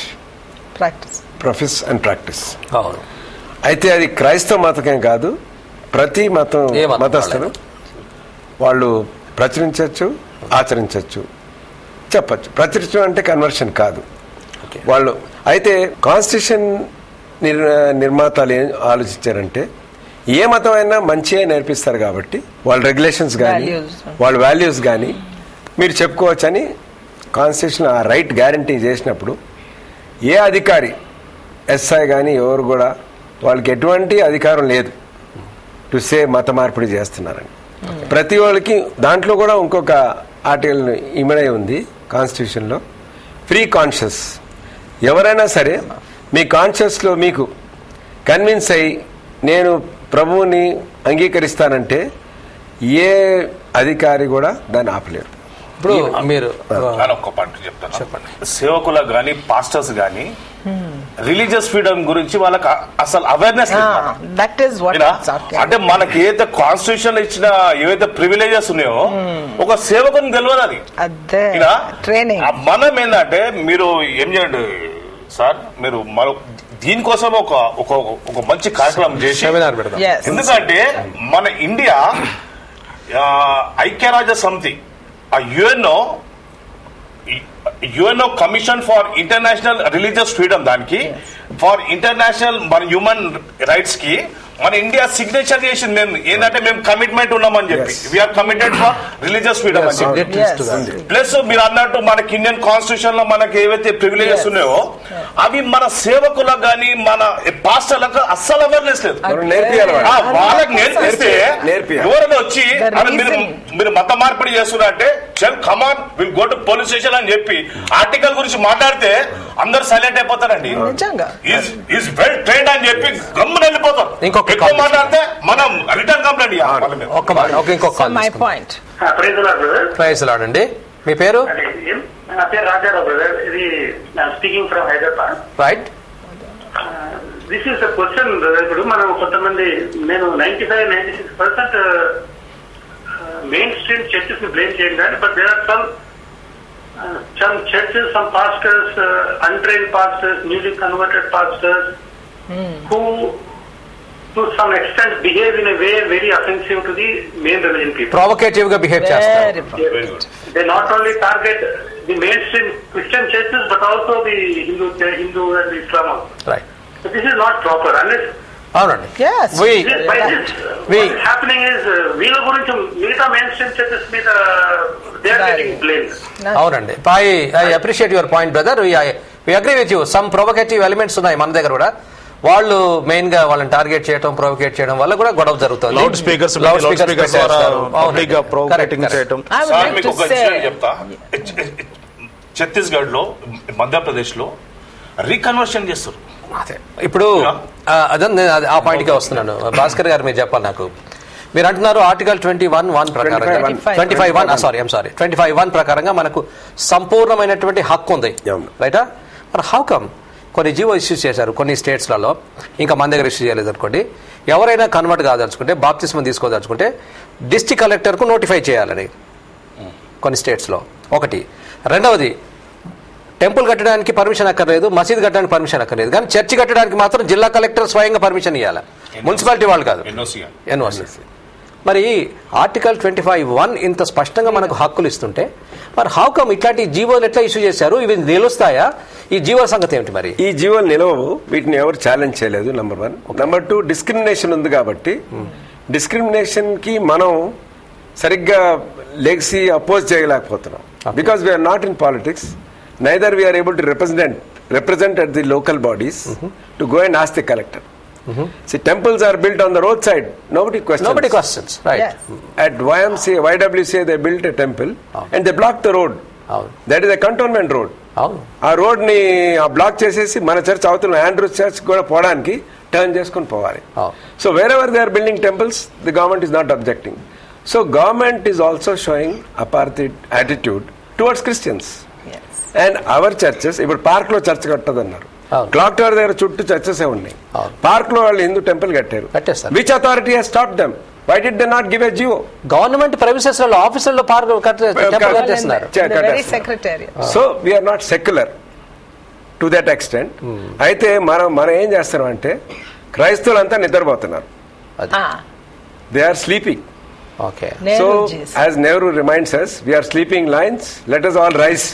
profess and practice. అయితే అది క్రైస్తవ మతకేం కాదు, ప్రతి మతస్థులు వాళ్ళు ప్రచురించవచ్చు, ఆచరించవచ్చు, చెప్పచ్చు. ప్రచురించడం అంటే కన్వర్షన్ కాదు వాళ్ళు. అయితే కాన్స్టిట్యూషన్ నిర్మాతలు ఏం ఆలోచించారంటే ఏ మతం అయినా మంచిగా నేర్పిస్తారు కాబట్టి వాళ్ళ రెగ్యులేషన్స్ కానీ వాళ్ళ వాల్యూస్ కానీ మీరు చెప్పుకోవచ్చని కాన్స్టిట్యూషన్ ఆ రైట్ గ్యారంటీ చేసినప్పుడు ఏ అధికారి ఎస్ఐ కానీ ఎవరు కూడా వాళ్ళకి ఎటువంటి అధికారం లేదు టు సే మత మార్పిడి చేస్తున్నారని. ప్రతి వాళ్ళకి దాంట్లో కూడా ఇంకొక ఆర్టికల్ ఇమిడై ఉంది కాన్స్టిట్యూషన్లో, ఫ్రీ కాన్షియస్. ఎవరైనా సరే మీ కాన్షియస్లో మీకు కన్విన్స్ అయ్యి నేను ప్రభువుని అంగీకరిస్తానంటే ఏ అధికారి కూడా దాన్ని ఆపలేరు. ఇప్పుడు మీరు ఒక్క పాయింట్ చెప్తాను. చెప్పండి. సేవకులకు కానీ పాస్టర్స్ కానీ రిలీజియస్ ఫ్రీడమ్ గురించి వాళ్ళకి అసలు అవేర్నెస్ అంటే మనకి ఏదైతే కాన్స్టిట్యూషన్ ఇచ్చిన ఏవైతే ప్రివిలేజెస్ ఉన్నాయో ఒక సేవకుని తెలియదు అది. మనం ఏంటంటే మీరు ఏం చేయండి సార్, మీరు దీనికోసం ఒక మంచి కార్యక్రమం చేసి, ఎందుకంటే మన ఇండియా ఐక్యరాజ్య సమితి ఆ UNO commission for international religious freedom దానికి ఫర్ ఇంటర్నేషనల్ మన హ్యూమన్ రైట్స్ కి మన ఇండియా సిగ్నేచర్ చేసింది. మేము ఏంటంటే మేము కమిట్మెంట్ ఉన్నామని చెప్పి we're committed for religious freedom అని చెప్పి. ప్లస్ మీరు అన్నట్టు మనకి ఇండియన్ కాన్స్టిట్యూషన్ లో మనకి ఏవైతే ప్రివిలేజెస్ ఉన్నాయో అవి మన సేవకులకు కానీ మన పాస్టర్లకు అస్సలు అవేర్నెస్ లేదు. వాళ్ళకి నేర్పిస్తే ఎవరైనా వచ్చి మీరు మత మార్పిడి చేస్తున్నారంటే చల్ come on will go to police station అని చెప్పి ఆర్టికల్ గురించి మాట్లాడితే అందరు సైలెంట్ అయిపోతారండి. ఈజ్ వెల్ ట్రైన్డ్ అని చెప్పి గమ్మున వెళ్ళిపోతారు. ఎక్కువ మాట్లాడితే మనం రిటర్న్ కంప్లైంట్ ఇవ్వాలి. అండి మీ పేరు? నా పేరు రాజారావు బ్రదర్. ఇది speaking from Hyderabad. Right. This is the question brother. ఇప్పుడు మనం కొంతమంది నేను 95-96% మెయిన్ స్ట్రీమ్ చర్చెస్ ని బ్లేమ్ చేయండి కానీ but there are some churches, some pastors, untrained pastors, newly converted pastors who to some extent behave in a way very offensive to the main religion people. Provocative గా బిహేవ్ చేస్తారు. Very good. They not only target the mainstream Christian churches but also the Hindu and Islam also. Right. So this is not proper unless అవునండి. Yes. by this what's happening is వీళ్ళ గురించి మిగతా mainstream churches మీద they are getting blamed. అవునండి. I appreciate your point brother. We agree with you. Some provocative elements ఉన్నాయి మన దగ్గర కూడా. వాళ్ళు మెయిన్ గా వాళ్ళని టార్గెట్ చేయడం, ప్రొవోకేట్ చేయడం వల్ల కూడా గొడవ జరుగుతుంది. లౌడ్ స్పీకర్స్ ప్రొవోకేటింగ్ చేయడం. సార్ మీకు ఒక ఇన్సిడెంట్ చెప్తా. ఛత్తీస్గఢ్ లో, మధ్యప్రదేశ్ లో రీకన్వర్షన్ చేస్తారు. ఇప్పుడు అదే ఆ పాయింట్ కే వస్తున్నాను. భాస్కర్ గారు మీరు చెప్పాలి నాకు. మీరు అంటున్నారు ఆర్టికల్ 21(1) ప్రకారంగా 25(1) ప్రకారంగా మనకు సంపూర్ణమైనటువంటి హక్కు ఉంది, రైటా? మరి హౌ కమ్ కొన్ని జీవో ఇష్యూస్ చేశారు కొన్ని స్టేట్స్లలో, ఇంకా మన దగ్గర ఇష్యూ చేయలేదు అనుకోండి. ఎవరైనా కన్వర్ట్ కాదలుచుకుంటే, బాప్తిస్మం తీసుకోదలుచుకుంటే డిస్ట్రిక్ట్ కలెక్టర్కు నోటిఫై చేయాలని కొన్ని స్టేట్స్లో ఒకటి. రెండవది, టెంపుల్ కట్టడానికి పర్మిషన్ అక్కర్లేదు, మసీద్ కట్టడానికి పర్మిషన్ అక్కర్లేదు, కానీ చర్చి కట్టడానికి మాత్రం జిల్లా కలెక్టర్ స్వయంగా పర్మిషన్ ఇవ్వాలి, మున్సిపాలిటీ వాళ్ళు కాదు, ఎన్ఓసి. మరి ఆర్టికల్ 25(1) ఇంత స్పష్టంగా మనకు హక్కులు ఇస్తుంటే మరి హౌ కమ్ ఇట్లాంటి జీవోలు ఎట్లా ఇష్యూ చేశారు? ఇవి నిలుస్తాయా? ఈ జీవోల సంగతి ఏమిటి? మరి ఈ జీవోలు నిలవవు, వీటిని ఎవరు ఛాలెంజ్ చేయలేదు. నెంబర్ 1. నెంబర్ 2, డిస్క్రిమినేషన్ ఉంది కాబట్టి డిస్క్రిమినేషన్ కి మనం సరిగ్గా లెగసీ అపోజ్ చేయలేకపోతున్నాం. Because we're not in politics, neither we are able to represent at the local bodies to go and ask the collector. See, temples are built on the roadside. Nobody questions. Right. Yes. At YWCA they built a temple and they blocked the road. That is a cantonment road. ఆ రోడ్ ని బ్లాక్ చేసేసి మన చర్చ్ అవతల ఆండ్రూస్ చర్చ్ కూడా పోవడానికి టర్న్ చేసుకుని పోవాలి. So wherever they are building temples, the government is not objecting. So government is also showing apartheid attitude towards Christians. And our churches, ఇప్పుడు పార్క్ లో చర్చ్ కట్టదన్నారు, క్లాక్ టవర్ దగ్గర చుట్టూ చర్చెస్ ఉన్నాయి, పార్క్ లో వాళ్ళు హిందూ టెంపుల్ కట్టారు. Which authority has stopped them? Why did they not give a GO? Government ప్రైవేసెస్ లో ఆఫీసుల్లో పార్క్ కట్టేస్తున్నారు. So we are not secular to that extent. అయితే మనం ఏం చేస్తున్నాం అంటే క్రైస్తవులంతా నిద్రపోతున్నారు, they are sleeping. So as Nehru reminds us, we are sleeping lions, let us all rise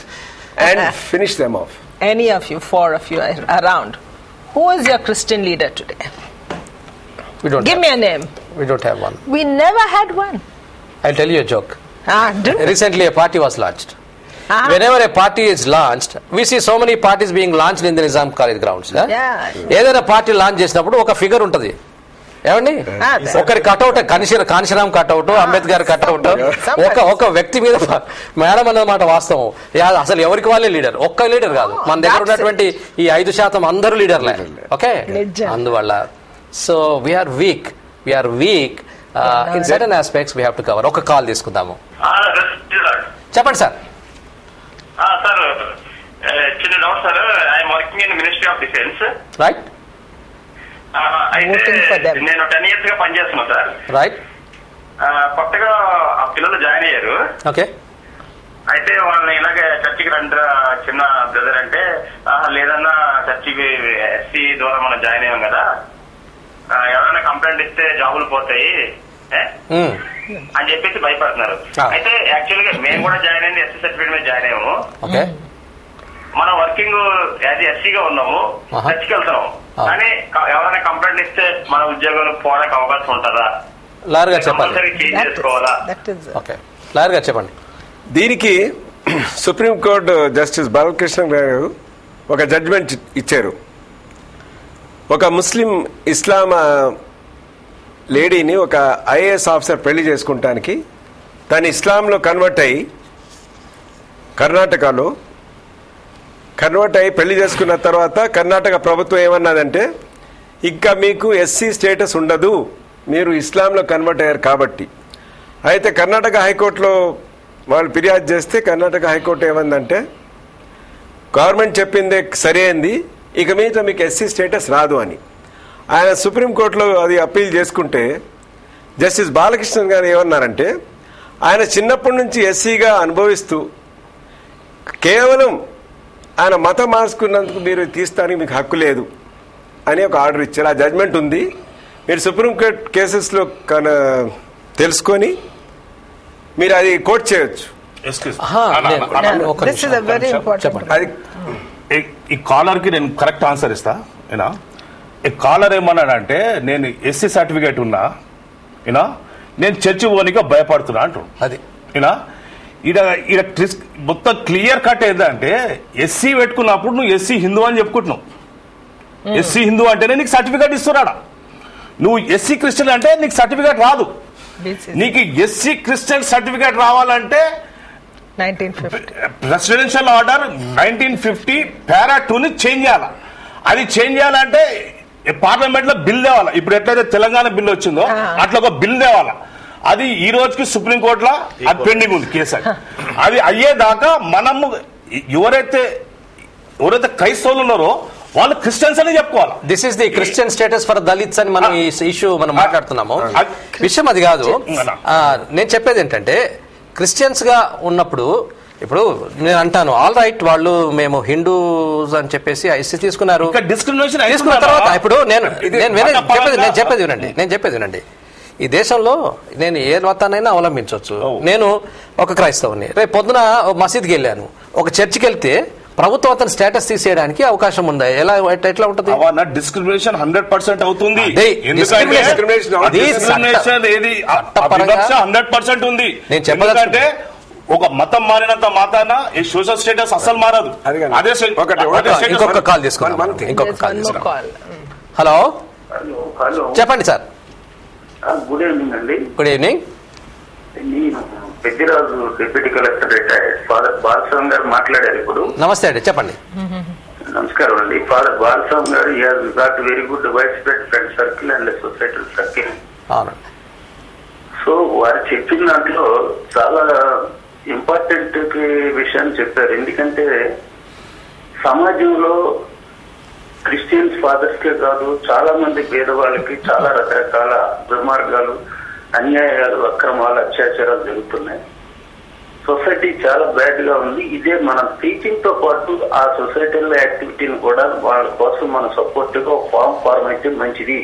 and finish them off. Any of you, 4 of you are around, who is your Christian leader today? Give me a name. We don't have one. We never had one. I'll tell you a joke. Do Recently a party was launched. Whenever a party is launched, we see so many parties being launched in the Nizam College grounds. ఏదైనా పార్టీ లాంచ్ చేసినప్పుడు ఒక ఫిగర్ ఉంటుంది, ఏమండి? ఒకరి cutout, Kanshi Ram cutout, Ambedkar cutout, ఒక వ్యక్తి మీద మేడం అన్నమాట వాస్తవం. అసలు ఎవరికి వాళ్ళే లీడర్, ఒక్క లీడర్ కాదు. మన దగ్గర ఉన్నటువంటి ఈ 5% అందరూ లీడర్లే. ఓకే, అందువల్ల so we're weak in certain aspects we have to cover. ఒక కాల్ తీసుకుందాము. చెప్పండి సార్. సార్, చిన్న doubt sir. I'm working in ministry of defence. Right. అయితే నేను 10 years గా పనిచేస్తున్నా సార్. రైట్. కొత్తగా ఆ పిల్లలు జాయిన్ అయ్యారు. ఓకే. అయితే వాళ్ళని ఇలాగే చర్చికి రండి చిన్న బ్రదర్ అంటే, లేదన్నా చర్చికి ఎస్సీ ద్వారా మనం జాయిన్ అయ్యాం కదా, ఎవరైనా కంప్లైంట్ ఇస్తే జాబులు పోతాయి అని చెప్పేసి భయపడుతున్నారు. అయితే యాక్చువల్ గా మేము కూడా జాయిన్ అయింది ఎస్సీ సర్టిఫికేట్ మీద జాయిన్ అయ్యాము. మనం వర్కింగ్ యాజ్ ఎస్సీగా ఉన్నాము, చర్చికి వెళ్తున్నాము, కానీ ఎవరైనా కంప్లైంట్ ఇస్తే మన ఉద్యోగాలు పోవడానికి అవకాశం ఉంటుందా? లాయర్గా చెప్పాలి. చేంజ్ చేసుకోవాలా? ఓకే, లాయర్గా చెప్పండి. దీనికి సుప్రీంకోర్టు జస్టిస్ బాలకృష్ణ గారు ఒక జడ్జిమెంట్ ఇచ్చారు. ఒక ముస్లిం ఇస్లాం లేడీని ఒక ఐఏఎస్ ఆఫీసర్ పెళ్లి చేసుకుంటానికి తను ఇస్లాంలో కన్వర్ట్ అయ్యి కర్ణాటకలో పెళ్లి చేసుకున్న తర్వాత కర్ణాటక ప్రభుత్వం ఏమన్నదంటే, ఇంకా మీకు ఎస్సీ స్టేటస్ ఉండదు, మీరు ఇస్లాంలో కన్వర్ట్ అయ్యారు కాబట్టి. అయితే కర్ణాటక హైకోర్టులో వాళ్ళు ఫిర్యాదు చేస్తే కర్ణాటక హైకోర్టు ఏమందంటే, గవర్నమెంట్ చెప్పిందే సరైంది, ఇక మీద మీకు ఎస్సీ స్టేటస్ రాదు అని. ఆయన సుప్రీంకోర్టులో అది అప్పీల్ చేసుకుంటే జస్టిస్ బాలకృష్ణన్ గారు ఏమన్నారంటే, ఆయన చిన్నప్పటి నుంచి ఎస్సీగా అనుభవిస్తూ కేవలం ఆయన మతం మార్చుకున్నందుకు మీరు తీస్తానికి మీకు హక్కు లేదు అని ఒక ఆర్డర్ ఇచ్చారు. ఆ జడ్జ్మెంట్ ఉంది, మీరు సుప్రీంకోర్టు కేసెస్లో తెలుసుకొని మీరు అది కోట్ చేయొచ్చు. This is a very important. అది ఈ కాలర్ కి నేను కరెక్ట్ ఆన్సర్ ఇస్తా. ఈ కాలర్ ఏమన్నాడంటే నేను ఎస్సీ సర్టిఫికేట్ ఉన్నా నేను చర్చి పోనీగా భయపడుతున్నా అంటు. అది ఈడ మొత్తం క్లియర్ కట్ ఏంటంటే ఎస్సీ పెట్టుకున్నప్పుడు నువ్వు ఎస్సీ హిందూ అని చెప్పుకుంటున్నావు. ఎస్సీ హిందూ అంటేనే నీకు సర్టిఫికేట్ ఇస్తున్నాడా. నువ్వు ఎస్సీ క్రిస్టియన్ అంటే నీకు సర్టిఫికేట్ రాదు. నీకు ఎస్సీ క్రిస్టియన్ సర్టిఫికేట్ రావాలంటే 1950 ప్రెసిడెన్షియల్ ఆర్డర్ 1950 పారా 2ని చేంజ్ చేయాలా. అది చేంజ్ చేయాలంటే పార్లమెంట్ లో బిల్ తేవాలా. ఇప్పుడు ఎట్లయితే తెలంగాణ బిల్ వచ్చిందో అట్లా ఒక బిల్ తేవాలా. అది ఈ రోజుకి సుప్రీంకోర్టులో అది పెండింగ్ ఉంది కేసు. అది అయ్యేదాకా మనము ఎవరైతే క్రైస్తవులు ఉన్నారో వాళ్ళు క్రిస్టియన్స్ అని చెప్పుకోవాలి. This is the Christian status for Dalits అని మనం ఈ ఇష్యూ మనం మాట్లాడుతున్నాము. విషయం అది కాదు. నేను చెప్పేది ఏంటంటే క్రిస్టియన్స్ గా ఉన్నప్పుడు ఇప్పుడు నేను అంటాను ఆల్ రైట్ వాళ్ళు మేము హిందూస్ అని చెప్పేసి ఐసీ తీసుకున్నారు. తీసుకున్న తర్వాత ఇప్పుడు నేను చెప్పేది వినండి. ఈ దేశంలో నేను ఏ మతాన్నైనా అవలంబించవచ్చు. నేను ఒక క్రైస్తవుని. రేపు పొద్దున మసీద్కి వెళ్ళాను, ఒక చర్చికి వెళ్తే ప్రభుత్వం అతని స్టేటస్ తీసేయడానికి అవకాశం ఉందా? ఎట్లా ఉంటుంది? డిస్క్రిమినేషన్ 100% అవుతుంది. ఉంది. నేను చెప్పదంటే ఒక మతం మారినంత మాత్రాన ఈ సోషల్ స్టేటస్ అసలు మారదు. అదే ఇంకొక కాల్ తీసుకున్నాం. హలో చెప్పండి సార్. గుడ్ ఈవినింగ్ అండి. Good evening. నేను Peddiraju deputy collector retired father Balaswamy garu మాట్లాడారు ఇప్పుడు. నమస్తే అండి, చెప్పండి. నమస్కారం అండి. ఫాదర్ బాలస్వామి గారు has got very good wide spread friend circle and societal circle. So వారు చెప్పిన దాంట్లో చాలా ఇంపార్టెంట్ విషయాన్ని చెప్పారు. ఎందుకంటే సమాజంలో క్రిస్టియన్స్ ఫాదర్స్ కే కాదు చాలా మంది పేదవాళ్ళకి చాలా రకరకాల దుర్మార్గాలు, అన్యాయాలు, అక్రమాలు, అత్యాచారాలు జరుగుతున్నాయి. సొసైటీ చాలా బ్యాడ్ గా ఉంది. ఇదే మనం టీచింగ్ తో పాటు ఆ సొసైటీలో యాక్టివిటీని కూడా వాళ్ళ కోసం మనం సపోర్ట్ గా ఫార్మ్ అయితే మంచిది.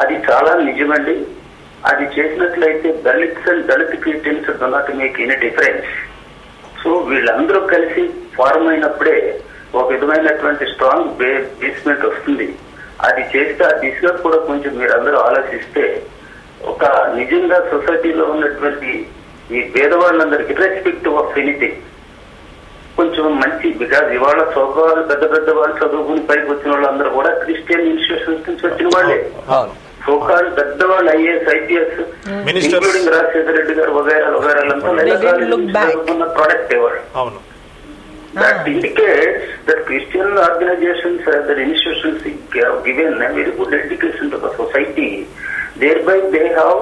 అది చాలా నిజమండి. అది చేసినట్లయితే Dalits and Dalit Christians do not make any difference. So వీళ్ళందరూ కలిసి ఫార్మ్ అయినప్పుడే ఒక విధమైనటువంటి స్ట్రాంగ్ బేస్మెంట్ వస్తుంది. అది చేస్తే ఆ దిశగా కూడా కొంచెం మీరందరూ ఆలోచిస్తే ఒక నిజంగా సొసైటీలో ఉన్నటువంటి ఈ పేదవాళ్ళందరికీ రెస్పెక్టివ్ ఆఫ్ ఎనీథింగ్ కొంచెం మంచి. బికాజ్ ఇవాళ సోకాలు పెద్ద వాళ్ళు చదువుకుని పైకి వచ్చిన వాళ్ళందరూ కూడా క్రిస్టియన్ ఇన్స్టిట్యూషన్స్ నుంచి వచ్చిన వాళ్ళే. సోకాలు పెద్దవాళ్ళు IAS, IPS, including Rajasekhara Reddy గారు వగైరాలంతా చదువుకున్న ప్రోడక్ట్ ఇవ్వాలి. That indicates that Christian organizations and their institutions have given a very good education to the society. Thereby they have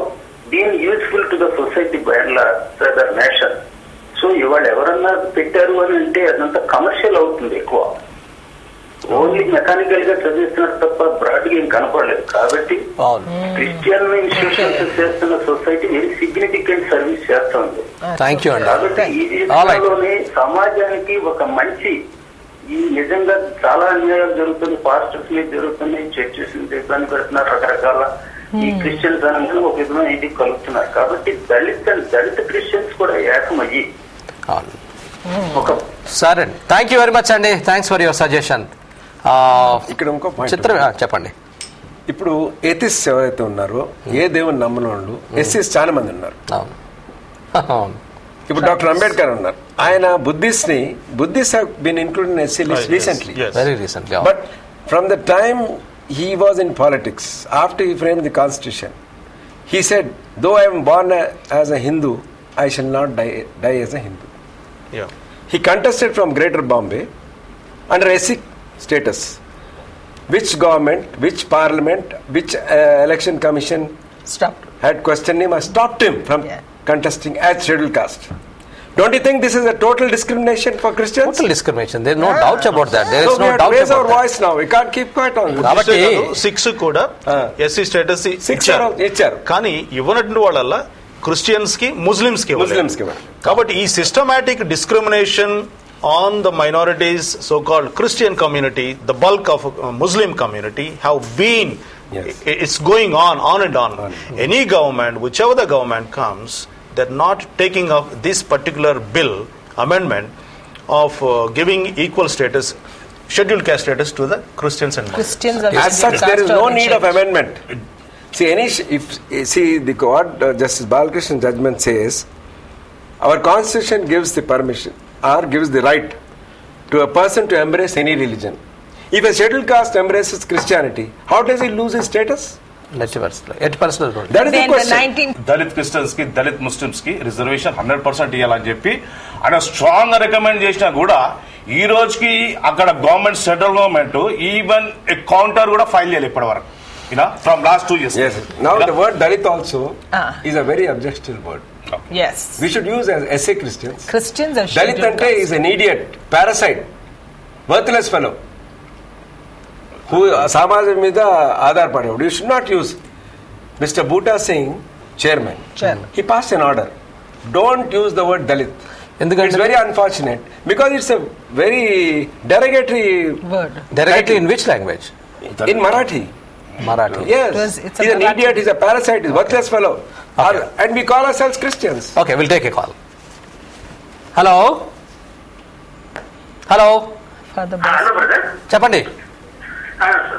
been useful to the society by and large, the nation. So ఇవాళ ఎవరన్నా పెట్టారు అని అంటే అదంతా కమర్షియల్ అవుతుంది ఎక్కువ. ఓన్లీ మెకానికల్ గా చదివిస్తున్నారు తప్ప బ్రాడ్ గా ఏం కనపడలేదు. కాబట్టి క్రిస్టియన్ ఇన్స్టిట్యూషన్స్ చేస్తున్న సొసైటీ వెరీ సిగ్నిఫికెంట్ సర్వీస్ చేస్తుంది. కాబట్టి ఈ విషయంలోనే సమాజానికి ఒక మంచి, ఈ నిజంగా చాలా అన్యాయాలు జరుగుతుంది, పాస్టర్స్ మీద జరుగుతున్నాయి, చర్చెస్ ఇబ్బంది పెడుతున్నారు, రకరకాల ఈ క్రిస్టియన్స్ అనేది ఒక విధమైన ఇది కలుగుతున్నారు. కాబట్టి దళిత క్రిస్టియన్స్ కూడా ఏకమయ్యి ఒక సరే. థ్యాంక్ యూ వెరీ మచ్ అండి. Thanks for your suggestion. ఇక్కడ ఇంకో చిత్రం చెప్పండి. ఇప్పుడు ఎథిస్ట్ ఎవరైతే ఉన్నారో, ఏ దేవుని నమ్మని వాళ్ళు ఎస్సీస్ చాలా మంది ఉన్నారు. ఇప్పుడు డాక్టర్ అంబేద్కర్ ఉన్నారు. ఆయన Buddhist have been included in SC list recently. Very recently. But from the time he was in politics, after he framed the constitution, he said, though I am born as a Hindu, I shall not die as a Hindu. Yeah. He contested from Greater Bombay under SC status. Which government, which parliament, which election commission had questioned him or stopped him from contesting as scheduled caste? Don't you think this is a total discrimination for Christians? Total discrimination. There is no doubt about that. There is so no doubt raise about our voice now. We can't keep quiet on this. Six కూడా ఎస్సీ స్టేటస్ ఇచ్చారు. కానీ ఇవ్వనటువంటి వాళ్ళ క్రిస్టియన్స్ కి, ముస్లిమ్స్ కి. కాబట్టి ఈ systematic discrimination on the minorities, so-called Christian community, the bulk of Muslim community have been Yes. It's going on and on. Any government, whichever the government comes, they're not taking up this particular bill, amendment, of giving equal status, scheduled caste status to the Christians and Muslims. Christians are As such, there is no need of amendment. See, what Justice Balakrishnan judgment says, our constitution gives the permission or gives the right to a person to embrace any religion. If a scheduled caste embraces Christianity, how does he lose his status? That is the question. Dalit Christians కి దళిత్ ముస్లిమ్స్ కి రిజర్వేషన్ 100% ఇవ్వాలని చెప్పి ఆయన స్ట్రాంగ్ గా రికమెండ్ చేసినా కూడా ఈ రోజుకి అక్కడ government, central government even counter కూడా ఫైల్ చేయాలి ఇప్పటి వరకు. From last 2 years. Yes. Now the word Dalit also is a very objectionable word. Yes. We should use as essay Christians. Christians are Dalit ante is an idiot, parasite, worthless fellow. Who samajam మీద ఆధారపడేవాడు. You should not use. Mr. Bhuta Singh, chairman, he passed an order. Don't use the word Dalit. It's very unfortunate because it's a very derogatory word. Derogatory in which language? In Marathi. Yes. He's an idiot, he's a parasite, he's a worthless fellow. And we call ourselves Christians. Okay, we'll take a call. Hello? Hello? Hello brother. చెప్పండి.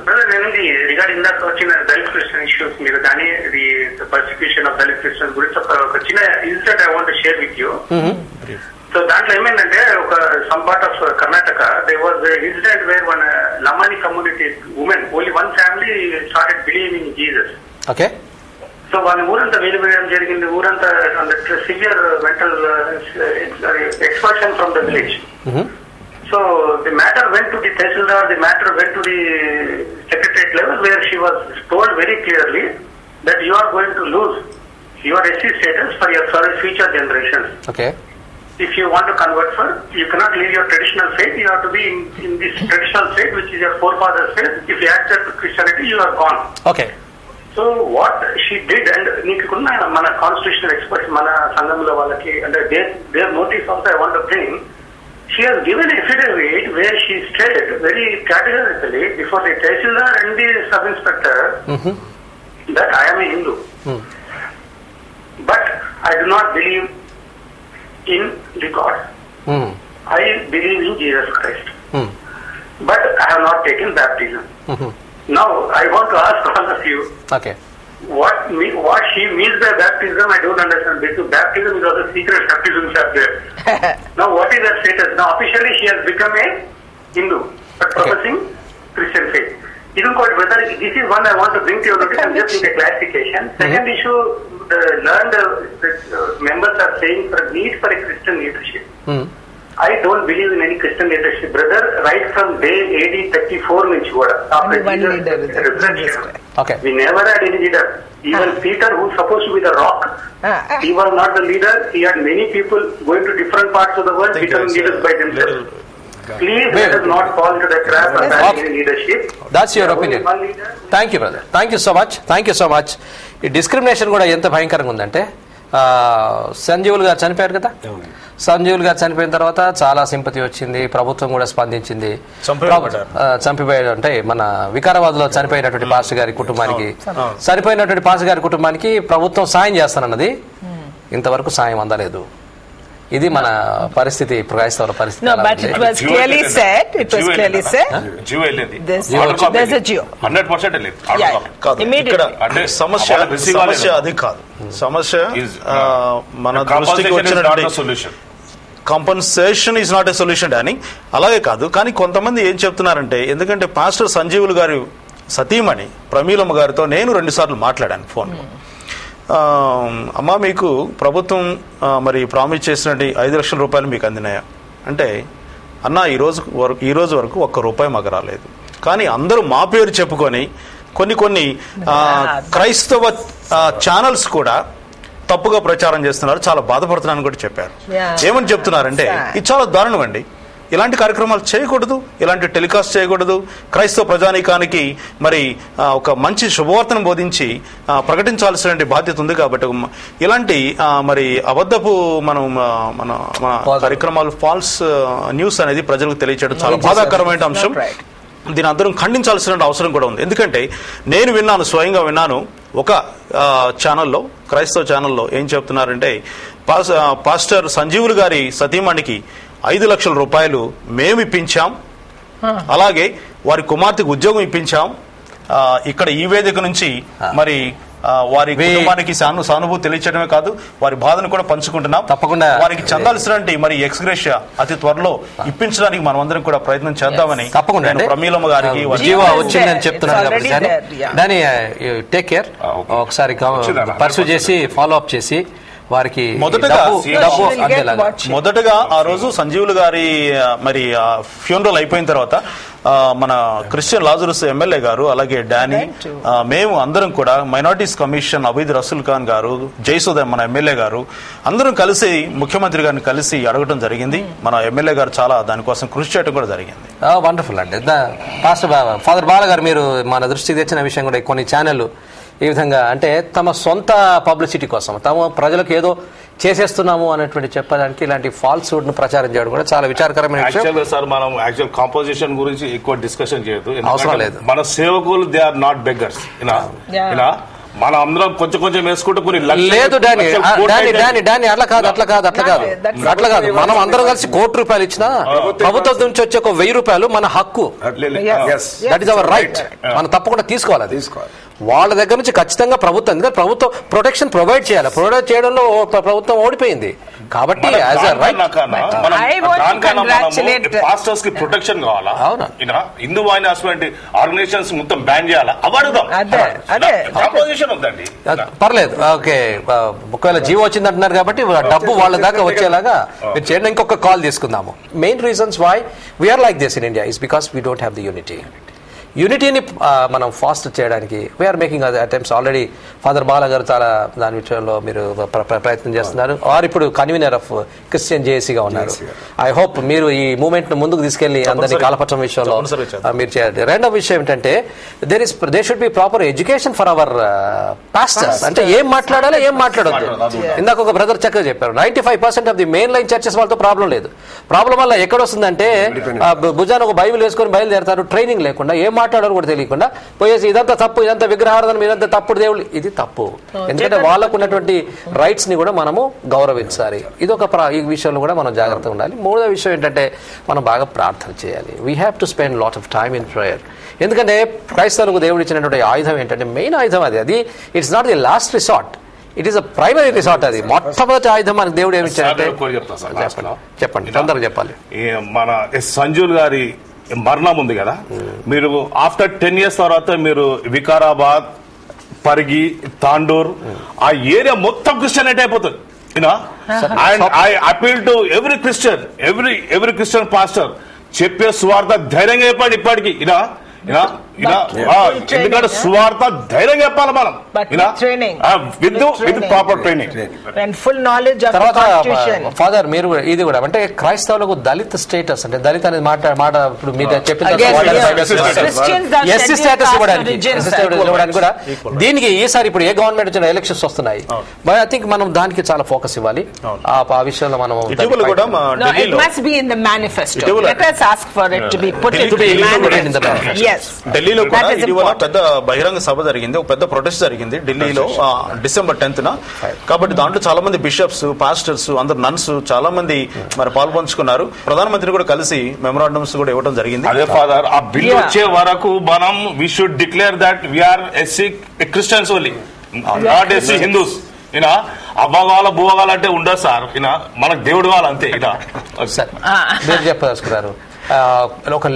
బ్రదర్, నేను రిగార్డింగ్ దాకా వచ్చిన దళిత్ క్రిస్టియన్ ఇష్యూస్ మీద కానీ the persecution of Dalit Christians గురించి ఒక చిన్న incident I want to share with you. So దాంట్లో ఏమైందంటే ఒక some part of Karnataka they was incident wear one Lamani community women, only one family started believing in Jesus. Okay. So వాళ్ళ ఊరంతా వేయడం జరిగింది. ఊరంతా severe mental expulsion from the village. So the matter went to the Tehsildar, the matter went to the secretariat level, where she was told very clearly that you are going to lose your SC status for your future generations. Okay. If you want to convert for, you cannot leave your traditional faith. You have to be in this traditional faith, which is your forefathers' faith. If you accept Christianity, you are gone. Okay. So what she did, and నీకున్న మన కాన్స్టిట్యూషనల్ ఎక్స్పర్ట్స్ మన సంఘంలో వాళ్ళకి అంటే their motives also I want to bring. She has given affidavit where she stated very categorically before the Tehsildar and the sub-inspector that I am a Hindu. But I do not believe in the God. I believe in Jesus Christ. But I have not taken baptism. Now I want to ask all of you. Okay. What she means by baptism, I don't understand. Because baptism is also secret baptisms are there. Now, what is her status? Now, officially, she has become a Hindu, but professing Christian faith. Even whether this is one I want to bring to your notice, I'm just in a clarification. Second issue, learned members are saying for a need for a Christian leadership. I don't believe in any Christian leadership, brother. Right from day AD 34 నుంచి కూడా after Jesus' resurrection, we never had any leader. Even Peter, who's supposed to be the rock, he was not the leader. He had many people going to different parts of the world becoming leaders by themselves. Please let us not fall into the trap of having leadership. That's your opinion. Thank you, brother. Thank you so much. Thank you so much. ఈ డిస్క్రిమినేషన్ కూడా ఎంత భయంకరంగా ఉందంటే, సంజీవులు గారు చనిపోయారు కదా, సంజీవులు గారు చనిపోయిన తర్వాత చాలా సింపతి వచ్చింది, ప్రభుత్వం కూడా స్పందించింది. చంపిపోయాడు అంటే మన వికారాబాద్ లో చనిపోయినటువంటి పాస్టర్ గారి కుటుంబానికి ప్రభుత్వం సాయం చేస్తానన్నది, ఇంతవరకు సాయం అందలేదు. ఇది మన పరిస్థితి, క్రైస్తవుల పరిస్థితి. No, but it was clearly said. It was clearly said. There's a Geo. 100% లేదు. అంటే సమస్య అది కాదు. సమస్య మన దృష్టికి వచ్చిన solution compensation is not a solution అని అలాగే కాదు. కానీ కొంతమంది ఏం చెప్తున్నారంటే, ఎందుకంటే పాస్టర్ సంజీవులు గారి సతీమణి ప్రమీలమ్మ గారితో నేను 2 సార్లు మాట్లాడాను ఫోన్లో. అమ్మా, మీకు ప్రభుత్వం మరి ప్రామిస్ చేసినట్టు 5 లక్షల రూపాయలు మీకు అందినాయా అంటే, అన్న ఈ రోజు వరకు ₹1 మాకు రాలేదు. కానీ అందరూ మా పేరు చెప్పుకొని కొన్ని క్రైస్తవ ఛానల్స్ కూడా తప్పుగా ప్రచారం చేస్తున్నారు, చాలా బాధపడుతున్నారని కూడా చెప్పారు. ఏమని చెప్తున్నారంటే, ఇది చాలా దారుణం అండి, ఇలాంటి కార్యక్రమాలు చేయకూడదు, ఇలాంటి టెలికాస్ట్ చేయకూడదు. క్రైస్తవ ప్రజానీకానికి మరి ఒక మంచి శుభవార్తను బోధించి ప్రకటించాల్సిన బాధ్యత ఉంది. కాబట్టి ఇలాంటి మరి అబద్ధపు మన కార్యక్రమాలు, ఫాల్స్ న్యూస్ అనేది ప్రజలకు తెలియచేయడం చాలా బాధాకరమైన అంశం. దీని అందరం ఖండించాల్సిన అవసరం కూడా ఉంది. ఎందుకంటే నేను స్వయంగా విన్నాను ఒక ఛానల్లో, క్రైస్తవ ఛానల్లో ఏం చెప్తున్నారంటే, పాస్టర్ సంజీవులు గారి సతీమణికి 5 లక్షల రూపాయలు మేము ఇప్పించాం, అలాగే వారి కుమార్తెకు ఉద్యోగం ఇప్పించాం, ఇక్కడ ఈ వేదిక నుంచి మరి వారి కుటుంబానికి సానుభూతి తెలియచడమే కాదు, వారి బాధను కూడా పంచుకుంటున్నాం. తప్పకుండా వారికి చెందాల్సినటువంటి మరి ఎక్స్గ్రేషియా అతి త్వరలో ఇప్పించడానికి మనం అందరం కూడా ప్రయత్నం చేద్దామని తప్పకుండా ప్రమీలమ్మ గారికి వచ్చిందని చెప్తున్నాను. దాని టేక్ కేర్, ఒకసారి పర్సూ చేసి ఫాలో అప్ చేసి వారికి మొదటగా ఆ రోజు సంజీవులు గారి మరి ఫ్యూనరల్ అయిపోయిన తర్వాత మన క్రిస్టియన్ లాజరస్ ఎమ్మెల్యే గారు, అలాగే డానీ, మేము అందరం కూడా మైనారిటీస్ కమిషన్ అబీద్ రసూల్ ఖాన్ గారు, జయసుధ మన ఎమ్మెల్యే గారు అందరం కలిసి ముఖ్యమంత్రి గారిని కలిసి అడగడం జరిగింది. మన ఎమ్మెల్యే గారు చాలా దానికోసం కృషి చేయడం కూడా జరిగింది. వండర్ఫుల్ అండి. ఫాదర్ బాల గారు, మీరు మన దృష్టికి తెచ్చిన విషయం కూడా కొన్ని ఛానళ్ళు ఈ విధంగా అంటే తమ సొంత పబ్లిసిటీ కోసం, తమ ప్రజలకు ఏదో చేసేస్తున్నాము అనేటువంటి చెప్పడానికి ఇలాంటి ఫాల్స్హుడ్ ను ప్రచారం చేయడం కూడా చాలా విచారకరమైన విషయం. సార్, మనం యాక్చువల్ కాంపోజిషన్ గురించి ఎక్కువ డిస్కషన్ చేయదు, అవసరం లేదు. మన సేవకులు దే ఆర్ నాట్ బెగ్గర్స్. మనం అందరం కొంచెం వేసుకుంటే కొన్ని లేదు డానీ అట్లా కాదు. మనం అందరం కలిసి ₹1,00,00,000 ఇచ్చినా ప్రభుత్వం నుంచి వచ్చే ఒక ₹1,000 మన హక్కు, దట్ ఈస్ అవర్ రైట్. మనం తప్పకుండా తీసుకోవాలి. వాళ్ళ దగ్గర నుంచి ఖచ్చితంగా ప్రభుత్వం, ఎందుకంటే ప్రభుత్వం ప్రొటెక్షన్ ప్రొవైడ్ చేయాలి. ప్రొవైడ్ చేయడంలో ప్రభుత్వం ఓడిపోయింది కాబట్టి పాస్టర్స్ కి ప్రొటెక్షన్ కావాలా, హిందూ వాయినాస్మెంట్ ఆర్గనైజేషన్స్ మొత్తం బ్యాన్ చేయాలా, అవార్డుదాం. పర్లేదు, ఓకే. ఒకవేళ జీవో వచ్చింది అంటున్నారు కాబట్టి డబ్బు వాళ్ళ దాకా వచ్చేలాగా మీరు చేయండి. ఇంకొక కాల్ తీసుకుందాము. Main reasons why we are like this in India is because we don't have the యూనిటీని మనం ఫాస్ట్ చేయడానికి we are making attempts. Already father Bala garu చాలా దాని విషయంలో మీరు ప్రయత్నం చేస్తున్నారు. వారు ఇప్పుడు కన్వీనర్ ఆఫ్ క్రిస్టియన్ జేఏసీగా ఉన్నారు. ఐ హోప్ మీరు ఈ మూవ్మెంట్ ను ముందుకు తీసుకెళ్లి అందరినీ కాలపట్టడం విషయంలో మీరు చేయాలి. రెండవ విషయం ఏంటంటే they should be proper education for hour pastors. అంటే ఏం మాట్లాడాలో ఏం మాట్లాడొద్దు. ఇందాక ఒక బ్రదర్ చక్కగా చెప్పారు, 95% of the main line churches వాళ్ళతో ప్రాబ్లం లేదు. ప్రాబ్లం వల్ల ఎక్కడ వస్తుందంటే భుజాన ఒక బైబిల్ వేసుకొని బయలుదేరతారు, ట్రైనింగ్ లేకుండా, ఏం మాట్లాడారు కూడా తెలియకుండా పోయేసి ఇదంతా తప్పు, ఇదంతా విగ్రహారాధన, ఇదంతా తప్పుడు దేవుళ్ళు, ఇది తప్పు. ఎందుకంటే వాళ్ళకు ఉన్నటువంటి రైట్స్ ని కూడా మనము గౌరవించాలి. ఇది ఒక ఈ విషయంలో కూడా మనం జాగ్రత్తగా ఉండాలి. మూడో విషయం ఏంటంటే మనం బాగా ప్రార్థన చేయాలి. We have to spend lot of time in prayer. ఎందుకంటే క్రైస్తవులకు దేవుడు ఇచ్చినటువంటి ఆయుధం ఏంటంటే, మెయిన్ ఆయుధం అది it's not the last resort, it is a primary resort. అది మొట్టమొదటి ఆయుధం మనకు దేవుడు ఏమి ఇచ్చారంటే, చెప్పండి, తొందరగా చెప్పాలి. మన సంజీవ్ గారి మరణం ఉంది కదా, మీరు ఆఫ్టర్ 10 years తర్వాత మీరు వికారాబాద్, పరిగి, తాండూర్ ఆ ఏరియా మొత్తం క్రిస్టియన్ అయిపోతుంది. And I appeal to every Christian pastor, చెప్పే సువార్త ధైర్యంగా చెప్పండి. ఇప్పటికి ఎందుకంటే సువార్త ధైర్యంగా చెప్పాలి మనం, with proper training and full knowledge of the constitution. Father, మీరు ఇది కూడా అంటే క్రైస్తవులకు దళిత స్టేటస్, అంటే దళిత అనేది మాట ఇప్పుడు మీరు చెప్పిన ఎస్సీ స్టేటస్ ఇవ్వడానికి కూడా దీనికి ఈసారి ఇప్పుడు ఏ గవర్నమెంట్ వచ్చిన ఎలక్షన్స్ వస్తున్నాయి. బట్ ఐ థింక్ మనం దానికి చాలా ఫోకస్ ఇవ్వాలి. ఆ విషయంలో మనం ఢిల్లీలో కూడా ఇటీవల పెద్ద బహిరంగ సభ జరిగింది, ఒక పెద్ద ప్రొటెస్ట్ జరిగింది ఢిల్లీలో December 10th. కాబట్టి దాంట్లో చాలా మంది బిషప్స్, పాస్టర్స్, అందరు నన్స్ చాలా మంది మరి పాల్పంచుకున్నారు. ప్రధానమంత్రి కూడా కలిసి మెమరాండమ్స్ కూడా ఇవ్వడం జరిగింది. అదే ఫాదర్, ఆ బిల్ వచ్చే వరకు మనం we should declare that we are SC Christians only, not SC Hindus. అవ్వగాల భూవగాల అంటే ఉండదు సార్, మనకు దేవుడు కావాలంతే. మీరు చెప్పదలుచుకున్నారు ఒక